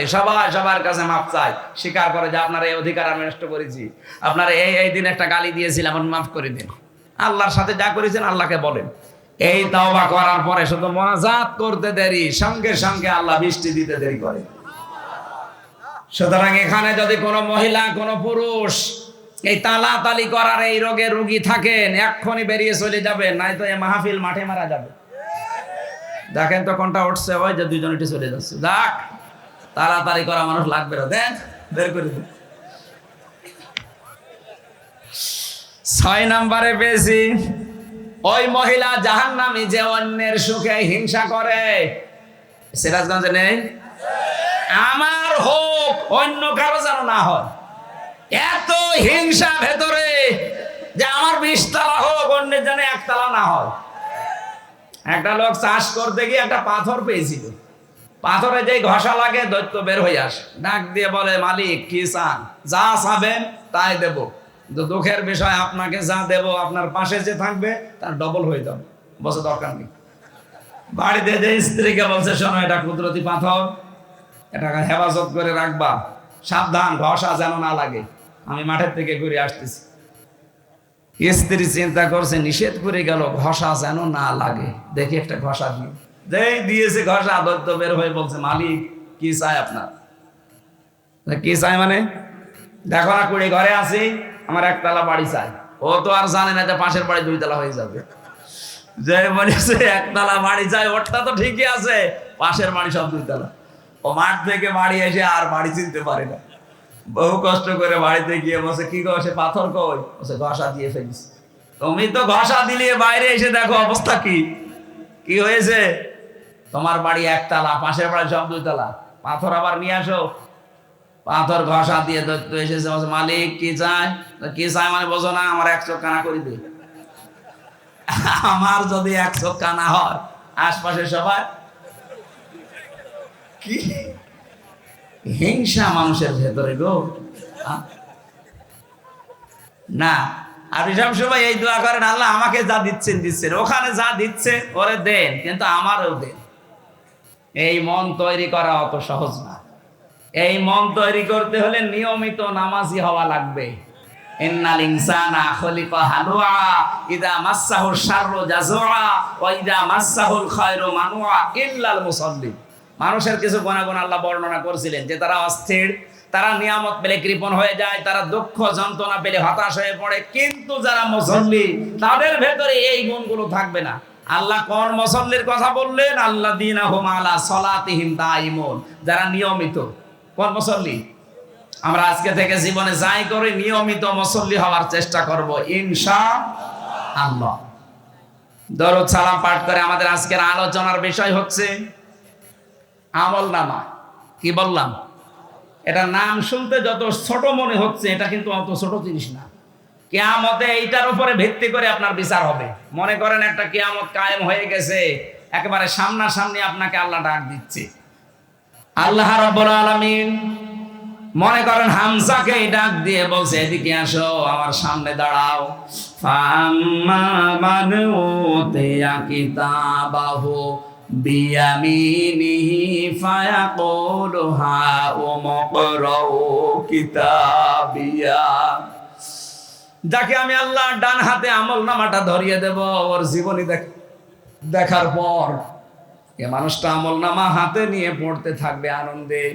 সবার কাছে মাফ চাই, স্বীকার করে যে আপনার এই অধিকার আমি নষ্ট করেছি, আপনার এই দিন একটা গালি দিয়েছিলাম, মাফ করে দিন। আল্লাহর সাথে যা করেছেন আল্লাহকে বলেন। এই তাওবা করার পরে শুধু মোনাজাত করতে দেরি, সঙ্গে সঙ্গে আল্লাহ বৃষ্টি দিতে দেরি করে। সুতরাং এখানে যদি কোনো মহিলা, কোনো পুরুষ এই তালাতালি করার এই রোগে রোগী থাকেন, এক্ষুনি বেরিয়ে চলে যাবেন, নাই তো এই মাহফিল মাঠে মারা যাবে। দেখেন তো কোনটা উঠছে, ওই যে দুইজনটি চলে যাচ্ছে। দেখ, তালাতালি করা মানুষ লাগবে না, দেখ বের করে দেন। 6 নম্বরে পেয়েছি ওই মহিলা জাহান্নামী যে অন্যের সুখে হিংসা করে, সিরাজগঞ্জে নেই? আমার হোক, অন্য কারো যেন না হয়। এত হিংসা ভেতরে যে আমার 20 তলা হোক, অন্যের যেন 1 তলা না হয়। একটা লোক চাষ করতে গিয়ে একটা পাথর পেয়েছিল, পাথরে যেই ঘষা লাগে দৈত্য বের হয়ে আসে, ডাক দিয়ে বলে, মালিক কি চান? যা চাবেন তাই দেব, কিন্তু দুঃখের বিষয় আপনাকে যা দেব আপনার পাশে যে থাকবে তার ডবল হয়ে যাবে। বসে দরকার নেই। বাড়িতে যে স্ত্রীকে বলছে, শোনো এটা কুদরতি পাথর, এটাকে হেফাজত করে রাখবা, সাবধান ঘষা যেন না লাগে, আমি মাঠের থেকে ঘুরে আসতেছি। স্ত্রী চিন্তা করছে, নিষেধ করে গেল ঘষা যেন না লাগে, দেখি একটা ঘষা দিয়ে। যেই দিয়েছে ঘষা, দৈত্য বের হয়ে বলছে, মালিক কি চাই আপনার? কি চাই মানে? দেখো না কুড়ি ঘরে আছি, আমার 1 তলা বাড়ি চাই। ও তো আর জানে না যে পাশের বাড়ি 2 তলা হয়ে যাবে। যে বলেছে 1 তলা বাড়ি চাই, ওটা তো ঠিকই আছে, পাশের বাড়ি সব 2 তলা। ও মাঠ থেকে বাড়ি এসে আর বাড়ি চিনতে পারে না। বহু কষ্ট করে বাড়িতে গিয়ে বসে, কি গো সে পাথর কই? বসে ঘষা দিয়ে ফেলিস। তুমি তো ঘষা দিলে, বাইরে এসে দেখো অবস্থা কি কি হয়েছে। তোমার বাড়ি 1 তলা, পাশের বাড়ি সব 2 তলা, পাথর আবার নিয়ে আসো। পাথর ঘষা দিয়ে দৈত্য এসেছে, বলছে, মালিক কি চাই? কি চাই মানে বোঝো না? আমার 1 চোখ কানা করে দে। আমার যদি 1 চোখ কানা হয়, আশপাশে সবাই কি হিংসা মানুষের ভেতরে গো। না, আপনি সব সময় এই দোয়া করেন, আল্লাহ আমাকে যা দিচ্ছেন দিচ্ছেন, ওখানে যা দিচ্ছে ওরে দেন, কিন্তু আমারও দেন। এই মন তৈরি করা অত সহজ না। এই মন তৈরি করতে হলে নিয়মিত নামাজি হওয়া লাগবে। ইন্নাল ইনসানা খুলিকা হালুআ ইযা মাসসাহুশ শাররু জাযুআ ওয়া ইযা মাসসাহুল খায়রু মানুআ ইল্লাল মুসাল্লিন। মানুষের কিছু গুণাগুণ আল্লাহ বর্ণনা করেছিলেন, যে তারা অস্থির, তারা নিয়ামত পেলে কৃপণ হয়ে যায়, তারা দুঃখ যন্ত্রণা পেলে হতাশ হয়ে পড়ে। কিন্তু যারা মুসল্লি, তাদের ভেতরে এই গুণগুলো থাকবে না। আল্লাহ কোন মুসল্লির কথা বললেন? আল্লাযীনা হুম আলা সালাতিহিম দাঈমুন, যারা নিয়মিত। কোন মুসল্লি? আমরা আজকে থেকে জীবনে যাই করি, নিয়মিত মুসল্লি হওয়ার চেষ্টা করব ইনশাআল্লাহ। দরুদ সালাম পাঠ করে আমাদের আজকের আলোচনার বিষয় হচ্ছে আমলনামা। কি বললাম? এটা নাম শুনতে যত ছোট মনে হচ্ছে, এটা কিন্তু অত ছোট জিনিস না। কিয়ামতে এইটার উপরে ভিত্তি করে আপনার বিচার হবে। মনে করেন একটা কিয়ামত কায়েম হয়ে গেছে, একেবারে সামনাসামনি আপনাকে আল্লাহ ডাক দিচ্ছে। আল্লাহ রাব্বুল আলামিন মনে করেন হামজাকে ডাক দিয়ে বলছে, এদিকে আসো, আমার সামনে দাঁড়াও। ফাম্মা মান উতিয়া কিতাবাহু বিয়ামিনিহি ফায়াকুলু হাউমুকরাউ কিতাবিয়া। যাকে আমি আল্লাহ ডান হাতে আমলনামাটা ধরিয়ে দেব, ওর জীবনী দেখার পর এ মানুষটা আমলনামা হাতে নিয়ে পড়তে থাকবে আনন্দে,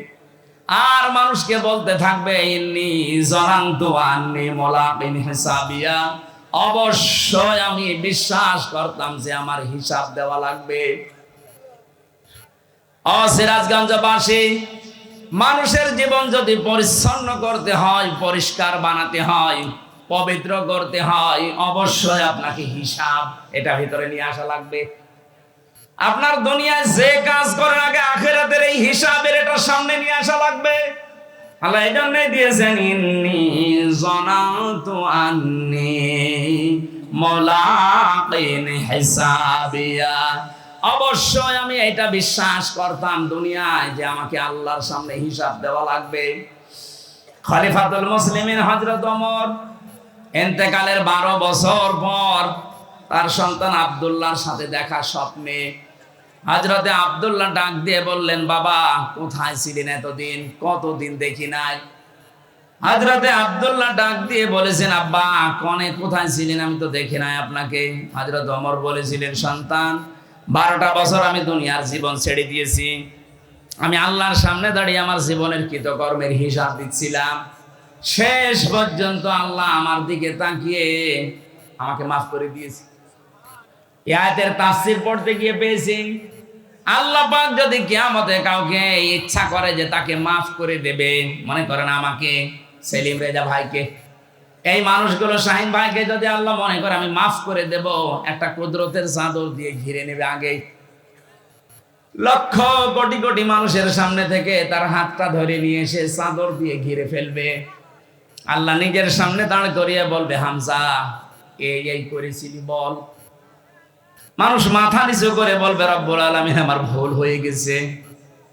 আর মানুষকে বলতে থাকবে, ইন্নী যানানতু আন্নী মুলাকিন হিসাবিয়া, অবশ্যই আমি বিশ্বাস করতাম যে আমার হিসাব দেওয়া লাগবে। ও সিরাজগঞ্জবাসী, মানুষের জীবন যদি পরিচ্ছন্ন করতে হয়, পরিষ্কার বানাতে হয়, পবিত্র করতে হয়, অবশ্যই আপনাকে হিসাব এটা ভিতরে নিয়ে আসা লাগবে। আপনার দুনিয়ায় যে কাজ করার আগে আখিরাতের এই হিসাবের এটা সামনে নিয়ে আসা লাগবে। আল্লাহ এই জন্যই দিয়েছেন, ইন্নী যানানতু আন্নী মুলাকিন হিসাবিয়া, অবশ্যই আমি এটা বিশ্বাস করতাম দুনিয়ায় যে আমাকে আল্লাহর সামনে হিসাব দেওয়া লাগবে। খলিফাতুল মুসলিমিন হযরত ওমর ইন্তেকালের 12 বছর পর তার সন্তান আব্দুল্লাহর সাথে দেখা স্বপ্নে হযরতে আব্দুল্লাহ ডাক দিয়ে বললেন, বাবা কোথায় ছিলেন এতদিন? কতদিন দেখি নাই। হযরতে আব্দুল্লাহ ডাক দিয়ে বলেছেন, আব্বা কোনে কোথায় ছিলেন? আমি তো দেখি নাই আপনাকে। হযরত ওমর বলেছিলেন, সন্তান 12টা বছর আমি দুনিয়ার জীবন ছেড়ে দিয়েছি, আমি আল্লাহর সামনে দাঁড়িয়ে আমার জীবনের কৃতকর্মের হিসাব দিচ্ছিলাম। শেষ পর্যন্ত আল্লাহ আমার দিকে তাকিয়ে আমাকে মাফ করে দিয়েছে। এই আয়াতের তাফসীর পড়তে গিয়ে পেয়েছি, আল্লাহ পাক যদি কিয়ামতে কাউকে ইচ্ছা করে যে তাকে মাফ করে দেবে, মনে করেন আমাকে, সেলিম রেজা ভাইকে, এই মানুষগুলো শাহিন ভাইকে যদি আল্লাহ মনে করে আমি মাফ করে দেব, একটা কুদরতের চাদর দিয়ে ঘিরে নেবে আগেই। লক্ষ কোটি কোটি মানুষের সামনে থেকে তার হাতটা ধরে নিয়ে এসে চাদর দিয়ে ঘিরে ফেলবে। আল্লাহ নিজের সামনে দাঁড় করিয়ে বলবে, হামজা এই করেছিলি বল। মানুষ মাথা নিচু করে বলবে, রব্বুল আলামিন আমার ভুল হয়ে গেছে।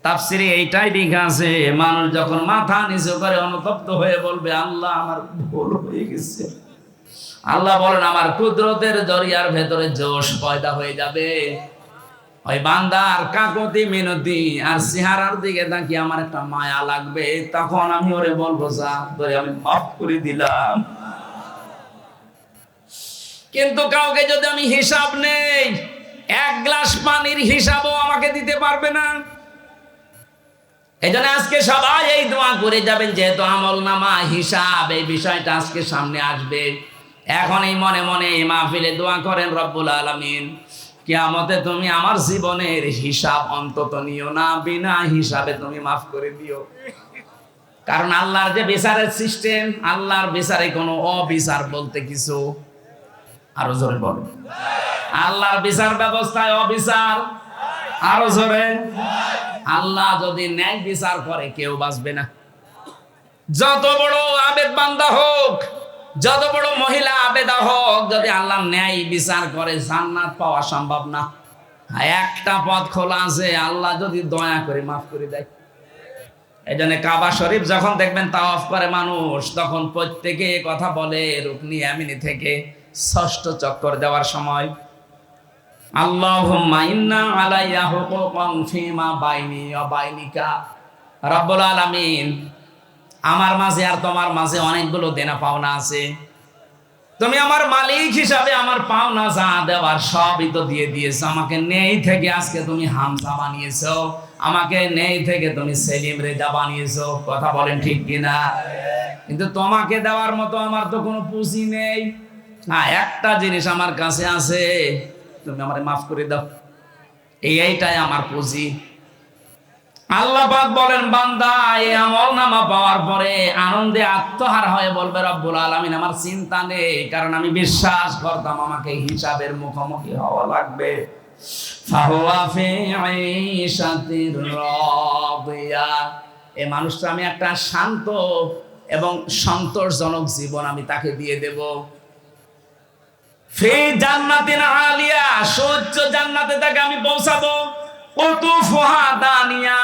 তাফসিরে এইটাই লেখা আছে, মানুষ যখন মাথা নিচু করে অনুতপ্ত হয়ে বলবে, আল্লাহ আমার ভুল হয়ে গেছে, আল্লাহ বলেন আমার কুদরতের জরিয়ার ভেতরে জোশ পয়দা হয়ে যাবে। ওই বান্দার কাকতি মিনতি আর চেহারার দিকে তাকিয়ে আমার একটা মায়া লাগবে, তখন আমি ওরে বলবো, যা তোরে আমি মাফ করে দিলাম। কিন্তু কাউকে যদি আমি হিসাব নেই, এক গ্লাস পানির হিসাবও আমাকে দিতে পারবে না। এই জন্য আজকে সবাই এই দোয়া করে যাবেন, যেহেতু আমল নামা হিসাব এই বিষয়টা আজকে সামনে আসবে। এখন এই মনে মনে এই মাহফিলে দোয়া করেন, রব্বুল আলামিন কিয়ামতে তুমি আমার জীবনের হিসাব অন্তত নিও না, বিনা হিসাবে তুমি মাফ করে দিও। কারণ আল্লাহর যে বিচারের সিস্টেম, আল্লাহর বিচারে কোনো অবিচার বলতে কিছু, আরো জোরে বলো, আল্লাহর বিচার ব্যবস্থায় অবিচার, আরো জোরে। আল্লাহ যদি ন্যায় বিচার করে কেউ বাঁচবে না। যত বড় আবেদ বান্দা হোক, যত বড় মহিলা আবেদা হোক, যদি আল্লাহ ন্যায় বিচার করে জান্নাত পাওয়া সম্ভব না। একটা পথ খোলা আছে, আল্লাহ যদি দয়া করে মাফ করে দেয়। এই জন্য কাবা শরীফ যখন দেখবেন তাওয়াফ করে মানুষ, তখন প্রত্যেকে কথা বলে রুকনি ইয়ামিনি থেকে ষষ্ঠ চক্কর দেওয়ার সময়, আল্লাহুম্মা ইন্না আলাইয়া হুকুকান ফিমা বাইনি ওয়া বাইনিকা। রব্বুল আলামিন আমার মাঝে আর তোমার মাঝে অনেকগুলো দেনা পাওনা আছে, তুমি আমার মালিক হিসাবে আমার পাওনা যা দেওয়ার সবই তো দিয়ে দিয়েছো। আমাকে নেই থেকে আজকে তুমি হামজা বানিয়েছো, আমাকে নেই থেকে তুমি সেলিম রেজা বানিয়েছো। কথা বলেন ঠিক কিনা? কিন্তু তোমাকে দেওয়ার মতো আমার তো কোনো পুঁজি নেই। হ্যাঁ, একটা জিনিস আমার কাছে আছে, তুমি আমারে মাফ করে দাও, এইটাই আমার পুঁজি। আল্লাহ পাক বলেন, বান্দা এই আমলনামা পাওয়ার পরে আনন্দে আত্মহার হয়ে বলবে, রব্বুল আলামিন আমার চিন্তা নেই, কারণ আমি বিশ্বাস করতাম আমাকে হিসাবের মুখোমুখি হওয়া লাগবে। ফাহুয়া ফি আইশাতির রাদিয়া। এই মানুষটা আমি একটা শান্ত এবং সন্তোষজনক জীবন আমি তাকে দিয়ে দেব। ফি জান্নাতিন আলিয়া, সূর্য জান্নাতে তাকে আমি পৌঁছাবো। কুতুফুহা দানিয়া,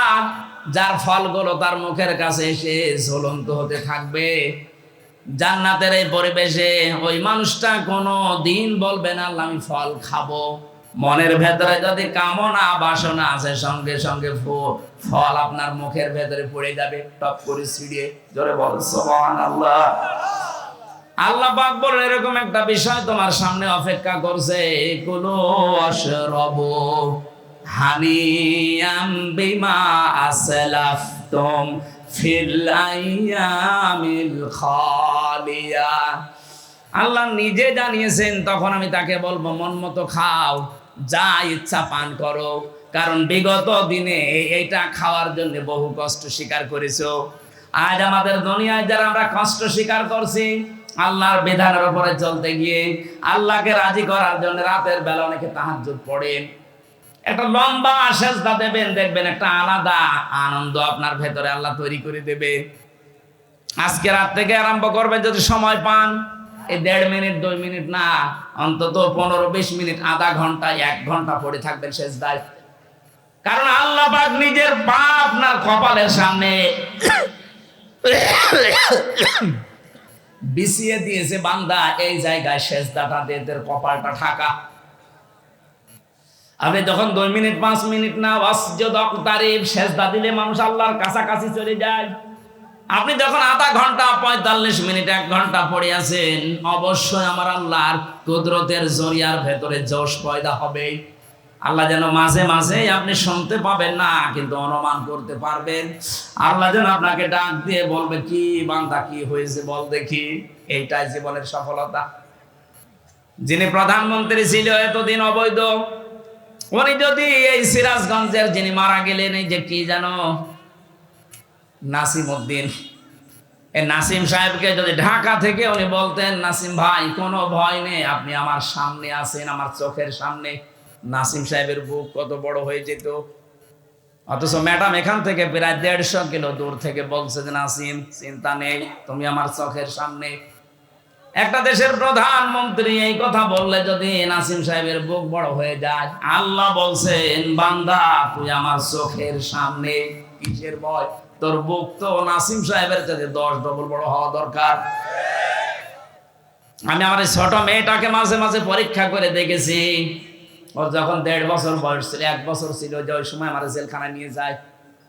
যার ফলগুলো তার মুখের কাছে এসে ঝুলন্ত হতে থাকবে। জান্নাতের এই পরিবেশে ওই মানুষটা কোনো দিন বলবে না আল্লাহ আমি ফল খাবো। মনের ভেতরে যদি কামনা বাসনা আছে, সঙ্গে সঙ্গে ফল আপনার মুখের ভেতরে পড়ে যাবে, টপ করে ছিঁড়ে। জোরে বল সুবহানাল্লাহ। আল্লাহ পাক বলেন, এরকম একটা বিষয় তোমার সামনে অপেক্ষা করছে, কুলু ওয়াশরাবু হানিয়াম বিমা আসলাফতুম ফিল আইয়ামিল খালিয়া। আল্লাহ নিজে জানিয়েছেন, তখন আমি তাকে বলবো মন মতো খাও, যা ইচ্ছা পান করো, কারণ বিগত দিনে এইটা খাওয়ার জন্য বহু কষ্ট স্বীকার করেছো। আজ আমাদের দুনিয়ায় যারা আমরা কষ্ট স্বীকার করছি আল্লাহর বিধানের উপরে চলতে গিয়ে, আল্লাহকে রাজি করার জন্য রাতের বেলা অনেকে তাহাজ্জুদ পড়েন, একটা লম্বা সেজদা দেবেন, দেখবেন একটা আলাদা আনন্দ আপনার ভেতরে আল্লাহ তৈরি করে দেবে। আজকে রাত থেকে আরম্ভ করবেন, যদি সময় পান, এই 1.5 মিনিট 2 মিনিট না, অন্তত 15-20 মিনিট, আধা ঘন্টা 1 ঘন্টা পড়ে থাকবেন সেজদায়। কারণ আল্লাহ পাক নিজের পা আপনার কপালের সামনে বিছিয়ে দিয়েছে, বান্দা এই জায়গায় সেজদাটা দিয়ে কপালটা ঢাকা। আপনি যখন 2 মিনিট 5 মিনিট না ওয়াসজুদ ওয়াকতারিব সেজদা দিলে মানুষ আল্লাহর কাছাকাছি চলে যায়। আপনি যখন আধা ঘন্টা 45 মিনিট 1 ঘন্টা পড়ে আছেন, অবশ্যই আমার আল্লাহর কুদরতের জরিয়ার ভেতরে জোশ পয়দা হবে। আল্লাহ যেন মাঝে মাঝে আপনি শুনতে পাবেন না, কিন্তু অনুমান করতে পারবেন। আল্লাহ যেন আপনাকে ডাক দিয়ে বলবে, কি বান্দা কি হয়েছে বল দেখি। এইটাই জীবনের সফলতা। যিনি প্রধানমন্ত্রী ছিল এতদিন অবৈধ, উনি যদি এই সিরাজগঞ্জের যিনি মারা গেলেন, এই যে কি জানো নাসিমউদ্দিন, এই নাসিম সাহেবকে যদি ঢাকা থেকে উনি বলতেন, নাসিম ভাই কোনো ভয় নেই, আপনি আমার সামনে আছেন, আমার চোখের সামনে, নাসিম সাহেবের বুক কত বড় হয়ে যেত। অথচ ম্যাডাম এখান থেকে প্রায় 150 কিলো দূর থেকে বলছে যে নাসিম চিন্তা নেই, তুমি আমার চোখের সামনে। একটা দেশের প্রধানমন্ত্রী এই কথা বললে যদি নাসিম সাহেবের বুক বড় হয়ে যায়, আল্লাহ বলছেন বান্দা তুই আমার চোখের সামনে, কিসের ভয়? তোর বুক তো নাসিম সাহেবের চাইতে 10 ডবল বড় হওয়া দরকার। আমি আমার এই ছোট মেয়েটাকে মাঝে মাঝে পরীক্ষা করে দেখেছি। ওর যখন 1.5 বছর বয়স ছিল, 1 বছর ছিল, যে ওই সময় আমার জেলখানায় নিয়ে যায়।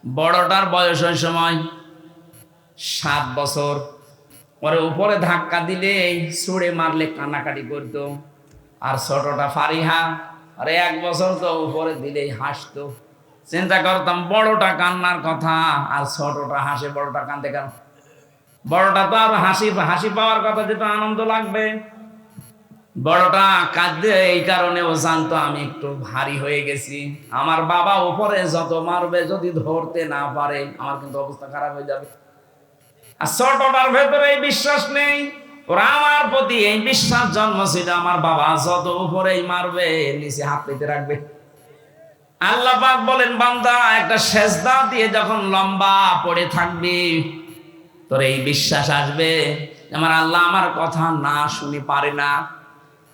বড়টার বয়স ওই সময় 7 বছর। ওরে উপরে ধাক্কা দিলে ছুঁড়ে মারলে কান্নাকাটি করতো। আর ছোটটা ফারিহা, আরে 1 বছর তো উপরে দিলেই হাসতো। চিন্তা করতাম বড়টা কান্নার কথা আর ছোটটা হাসে, বড়টা কান্দে কেন? বড়টা তো আর হাসি পাওয়ার কথা, যেটা আনন্দ লাগবে। বড়টা কাঁদে এই কারণে ও জানতো আমি একটু ভারী হয়ে গেছি। আমার বাবা উপরে যত মারবে, যদি ধরতে না পারে আমার কিন্তু অবস্থা খারাপ হয়ে যাবে। আর ছোটটার ভেতরে এই বিশ্বাস নেই, ওরা আমার প্রতি এই বিশ্বাস জন্মছিল, আমার বাবা যত উপরেই মারবে নিচে হাত পেতে রাখবে। আল্লাহ পাক বলেন বান্দা একটা সেজদা দিয়ে যখন লম্বা পড়ে থাকবি, তোর এই বিশ্বাস আসবে আমার আল্লাহ আমার কথা না শুনি পারে না।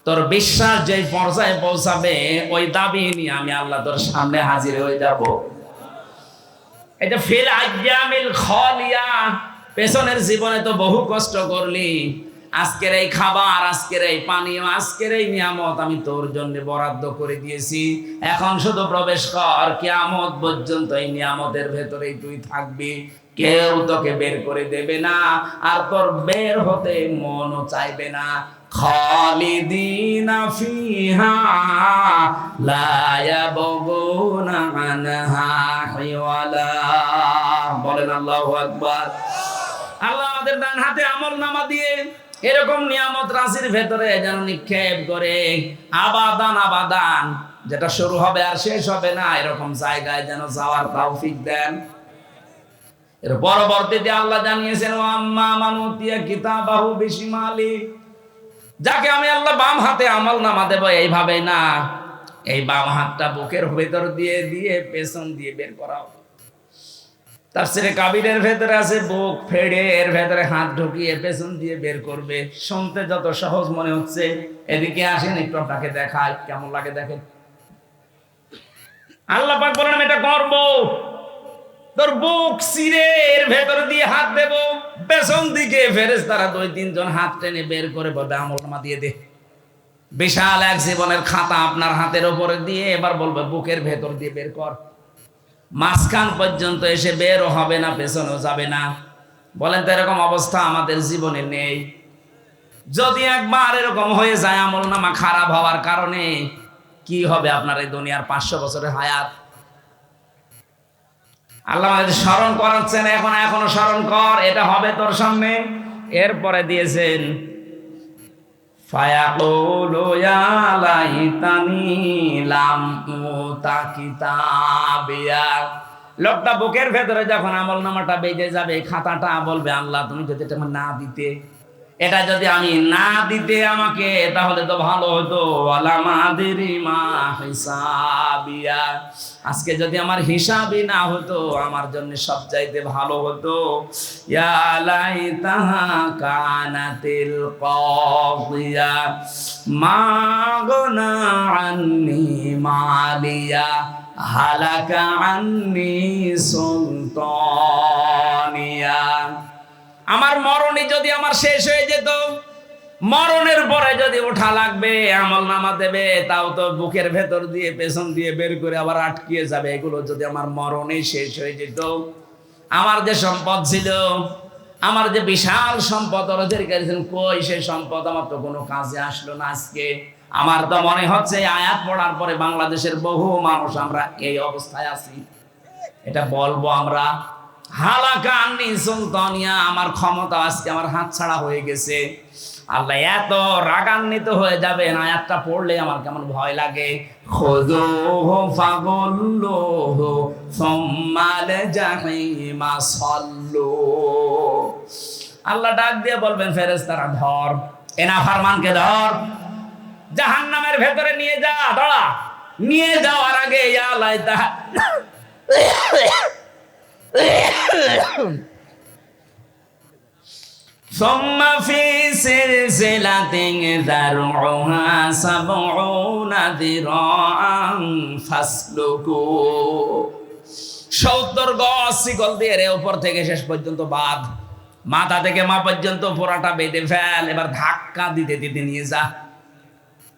তোর বিশ্বাস যে পর্যায়ে পৌঁছাবে, ওই দাবি নিয়ে আমি আল্লাহ তোর সামনে হাজির হয়ে যাব। এটা ফিল আইয়ামিল খালিয়া, পেছনের জীবনে তো বহু কষ্ট করলি, আজকের এই খাবার, আজকের এই পানীয়, আজকের এই নিয়ামত আমি তোর জন্য বরাদ্দ করে দিয়েছি। এখন শুধু প্রবেশ কর, কিয়ামত পর্যন্ত এই নিয়ামতের ভেতরেই তুই থাকবি, কেউ তোকে বের করে দেবে না, আর তোর বের হতে মনও চাইবে না। খালিদিনা ফিহা লা ইয়াবগুনা আনহা হিওয়ালা। বলেন আল্লাহু আকবার। আল্লাহ আমাদের ডান হাতে আমলনামা দিয়ে এরকম নিয়ামত রাশির ভেতরে যেন নিক্ষেপ করে, আবাদান আবাদান, যেটা শুরু হবে আর শেষ হবে না, এরকম জায়গায় যেন যাওয়ার তৌফিক দেন। এর পরবর্তীতে আল্লাহ জানিয়েছেন ওয়া আম্মা মান উতিয়া কিতাবাহু বিশিমালি, যাকে আমি আল্লাহ বাম হাতে আমলনামা দেব, এইভাবে না, এই বাম হাতটা বুকের ভেতর দিয়ে দিয়ে পেছন দিয়ে বের করা হবে। তাফসীরে কাবীরের ভেতরে আছে বুক ফেড়ে এর ভেতরে হাত ঢুকিয়ে পেছন দিয়ে বের করবে। শুনতে যত সহজ মনে হচ্ছে, এদিকে আসেন একটু আপনাকে দেখাই কেমন লাগে দেখেন। আল্লাহ পাক বলেন আমি এটা করব, তোর বুক চিরে এর ভেতরে দিয়ে হাত দেব, পেছন দিকে ফেরেশতারা 2-3 জন হাত টেনে বের করে বলবে আমলনামা দিয়ে দে। বিশাল এক জীবনের খাতা আপনার হাতের উপরে দিয়ে এবার বলবে বুকের ভেতর দিয়ে বের কর। মাঝখান পর্যন্ত এসে বেরও হবে না, পেছনেও যাবে না। বলেন তো এরকম অবস্থা আমাদের জীবনে নেই? যদি একবার এরকম হয়ে যায় আমলনামা খারাপ হওয়ার কারণে, কি হবে আপনার এই দুনিয়ার 500 বছরের হায়াত? আল্লাহ আমাদের স্মরণ করাচ্ছেন, এখনো স্মরণ কর, এটা হবে তোর সামনে। এরপরে দিয়েছেন ফায়াকুলু ইয়া লাইতানি লাম উতা কিতাবিয়া। লোকটা বুকের ভেতরে যখন আমলনামাটা বেজে যাবে, খাতাটা বলবে আল্লাহ তুমি যদি এটা না দিতে, এটা যদি আমি না দিতে আমাকে, তাহলে তো ভালো হতো। ওয়ালা মাদিরি মা হিসাবিয়া, আজকে যদি আমার হিসাবই না হতো আমার জন্য সবচাইতে ভালো হতো। ইয়া লাইতাহা কানাতিল কাদিয়া মা গনা আন্নি মালিয়া হালাকা আন্নি সুলতানিয়া। আমার মরণই যদি আমার শেষ হয়ে যেত, মরণের পরে যদি ওঠা লাগবে, আমলনামা দেবে, তাও তো বুকের ভেতর দিয়ে পেছন দিয়ে বের করে আবার আটকিয়ে যাবে। এগুলো যদি আমার মরণেই শেষ হয়ে যেত, আমার যে সম্পদ ছিল, আমার যে বিশাল সম্পদ ওদের কাছে, কই সেই সম্পদ? আমার তো কোনো কাজে আসলো না আজকে। আমার তো মনে হচ্ছে আয়াত পড়ার পরে বাংলাদেশের বহু মানুষ আমরা এই অবস্থায় আছি। এটা বলবো আমরা, হালাকা আন্নি সুলতানিয়া, আমার ক্ষমতা আজকে আমার হাত ছাড়া হয়ে গেছে। আল্লাহ এত রাগান্বিত হয়ে যাবেন, আয়াতটা পড়লে আমার কেমন ভয় লাগে। খুযুহু ফাগুল্লুহু সুম্মা জাহিমা সাল্লু। আল্লাহ ডাক দিয়ে বলবেন ফেরেশতারা ধর, এনা ফারমানকে ধর, জাহান্নামের ভেতরে নিয়ে যা, দাঁড়া। নিয়ে যাওয়ার আগে ইয়া লাইতা ثم في سلسلة ذرعها 70 ذراعا فاسلكوه। 70 গজ শিকল দিয়ে এর উপর থেকে শেষ পর্যন্ত বাঁধ, মাথা থেকে মা পর্যন্ত পুরাটা বেঁধে ফেল, এবার ধাক্কা দিতে দিতে নিয়ে যা।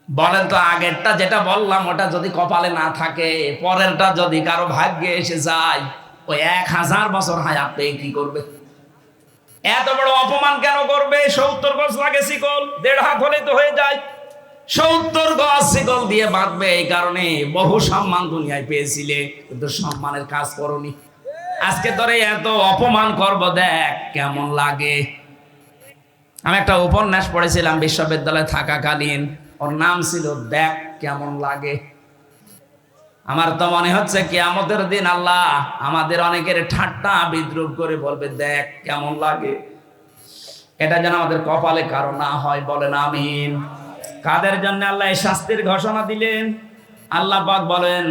বলেন তো আগেরটা যেটা বললাম ওটা যদি কপালে না থাকে, পরেরটা যদি কারো ভাগ্যে এসে যায়, ওই 1000 বছর হায়াত পেয়ে কি করবে? এত বড় অপমান কেন করবে? 70 গজ লাগে শিকল, 1.5 হাত হলে তো হয়ে যায়। 70 গজ শিকল দিয়ে বাঁধবে এই কারণে বহু সম্মান দুনিয়ায় পেয়েছিলে, কিন্তু সম্মানের কাজ করনি। আজকে তোরে এত অপমান করব, দেখ কেমন লাগে। আমি একটা উপন্যাস পড়েছিলাম বিশ্ববিদ্যালয়ে থাকাকালীন, ওর নাম ছিল দেখ কেমন লাগে। আমার তো মনে হচ্ছে কিয়ামতের দিন আল্লাহ আমাদের অনেকের ঠাট্টা বিদ্রুপ করে বলবে দেখ কেমন লাগে। এটা যেন আমাদের কপালে কারো না হয়, বলেন আমিন। কাদের জন্য আল্লাহ এই শাস্তির ঘোষণা দিলেন? আল্লাহ পাক বলেন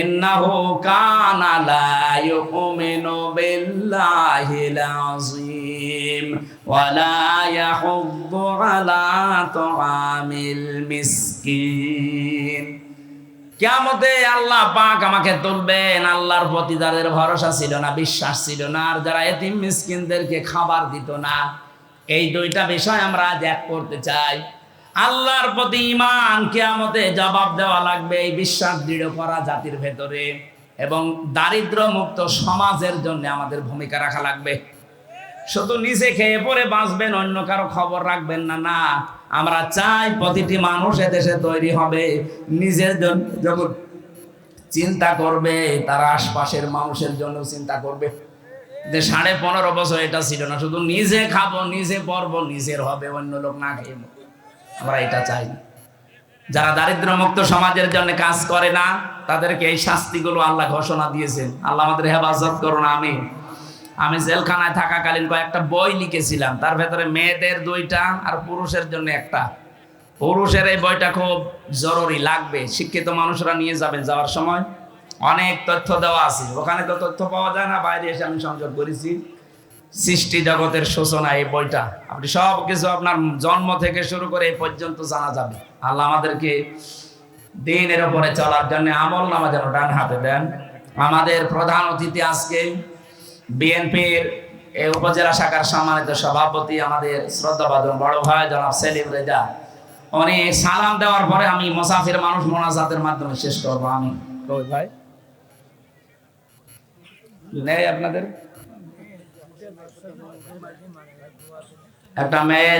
ইন্নাহু কানা লা ইউমিনু বিল্লাহিল আযীম ওয়া লা ইয়াহুদ্দু আলা তুআমিল মিসকিন। কিয়ামতে আল্লাহ পাক আমাকে তুলবেন, আল্লাহর প্রতি যাদের ভরসা ছিল না, বিশ্বাস ছিল না, আর যারা এতিম মিসকিনদেরকে খাবার দিত না, এই দুইটা বিষয় আমরা আজ এক করতে চাই। আল্লাহর প্রতি ঈমান, কিয়ামতে জবাব দেওয়া লাগবে, এই বিশ্বাস দৃঢ় করা জাতির ভেতরে, এবং দারিদ্র মুক্ত সমাজের জন্য আমাদের ভূমিকা রাখা লাগবে। শুধু নিজে খেয়ে পরে বাঁচবেন, অন্য কারো খবর রাখবেন না, না। আমরা চাই প্রতিটি মানুষ এদেশে তৈরি হবে, নিজের জন্য যখন চিন্তা করবে তার আশপাশের মানুষের জন্য চিন্তা করবে। যে 15.5 বছর এটা ছিল না, শুধু নিজে খাবো, নিজে পরবো, নিজের হবে, অন্য লোক না খেয়ে। আমরা এটা চাই না। যারা দারিদ্র মুক্ত সমাজের জন্য কাজ করে না তাদেরকে এই শাস্তিগুলো আল্লাহ ঘোষণা দিয়েছেন। আল্লাহ আমাদের হেফাজত করুন, আমিন। আমি জেলখানায় থাকাকালীন কয়েকটা বই লিখেছিলাম, তার ভেতরে মেয়েদের 2টা আর পুরুষের জন্য একটা। পুরুষের এই বইটা খুব জরুরি, লাগবে, শিক্ষিত মানুষরা নিয়ে যাবেন। যাওয়ার সময় অনেক তথ্য দেওয়া আছে, ওখানে তো তথ্য পাওয়া যায় না, বাইরে এসে আমি সংযোগ করেছি। সৃষ্টি জগতের সূচনা, এই বইটা আপনি সব কিছু আপনার জন্ম থেকে শুরু করে এই পর্যন্ত জানা যাবে। আল্লাহ আমাদেরকে দিনের উপরে চলার জন্য আমল নামা যেন ডান হাতে দেন। আমাদের প্রধান অতিথি আজকে বিএনপির এই উপজেলা শাখার সম্মানিত সভাপতি, আমাদের শ্রদ্ধাভাজন বড় ভাই জনাব সেলিম রেজা। উনি সালাম দেওয়ার পরে আমি মুসাফির মানুষ মোনাজাতের মাধ্যমে শেষ করবো। আমি ভাই নেই আপনাদের একটা মেয়ে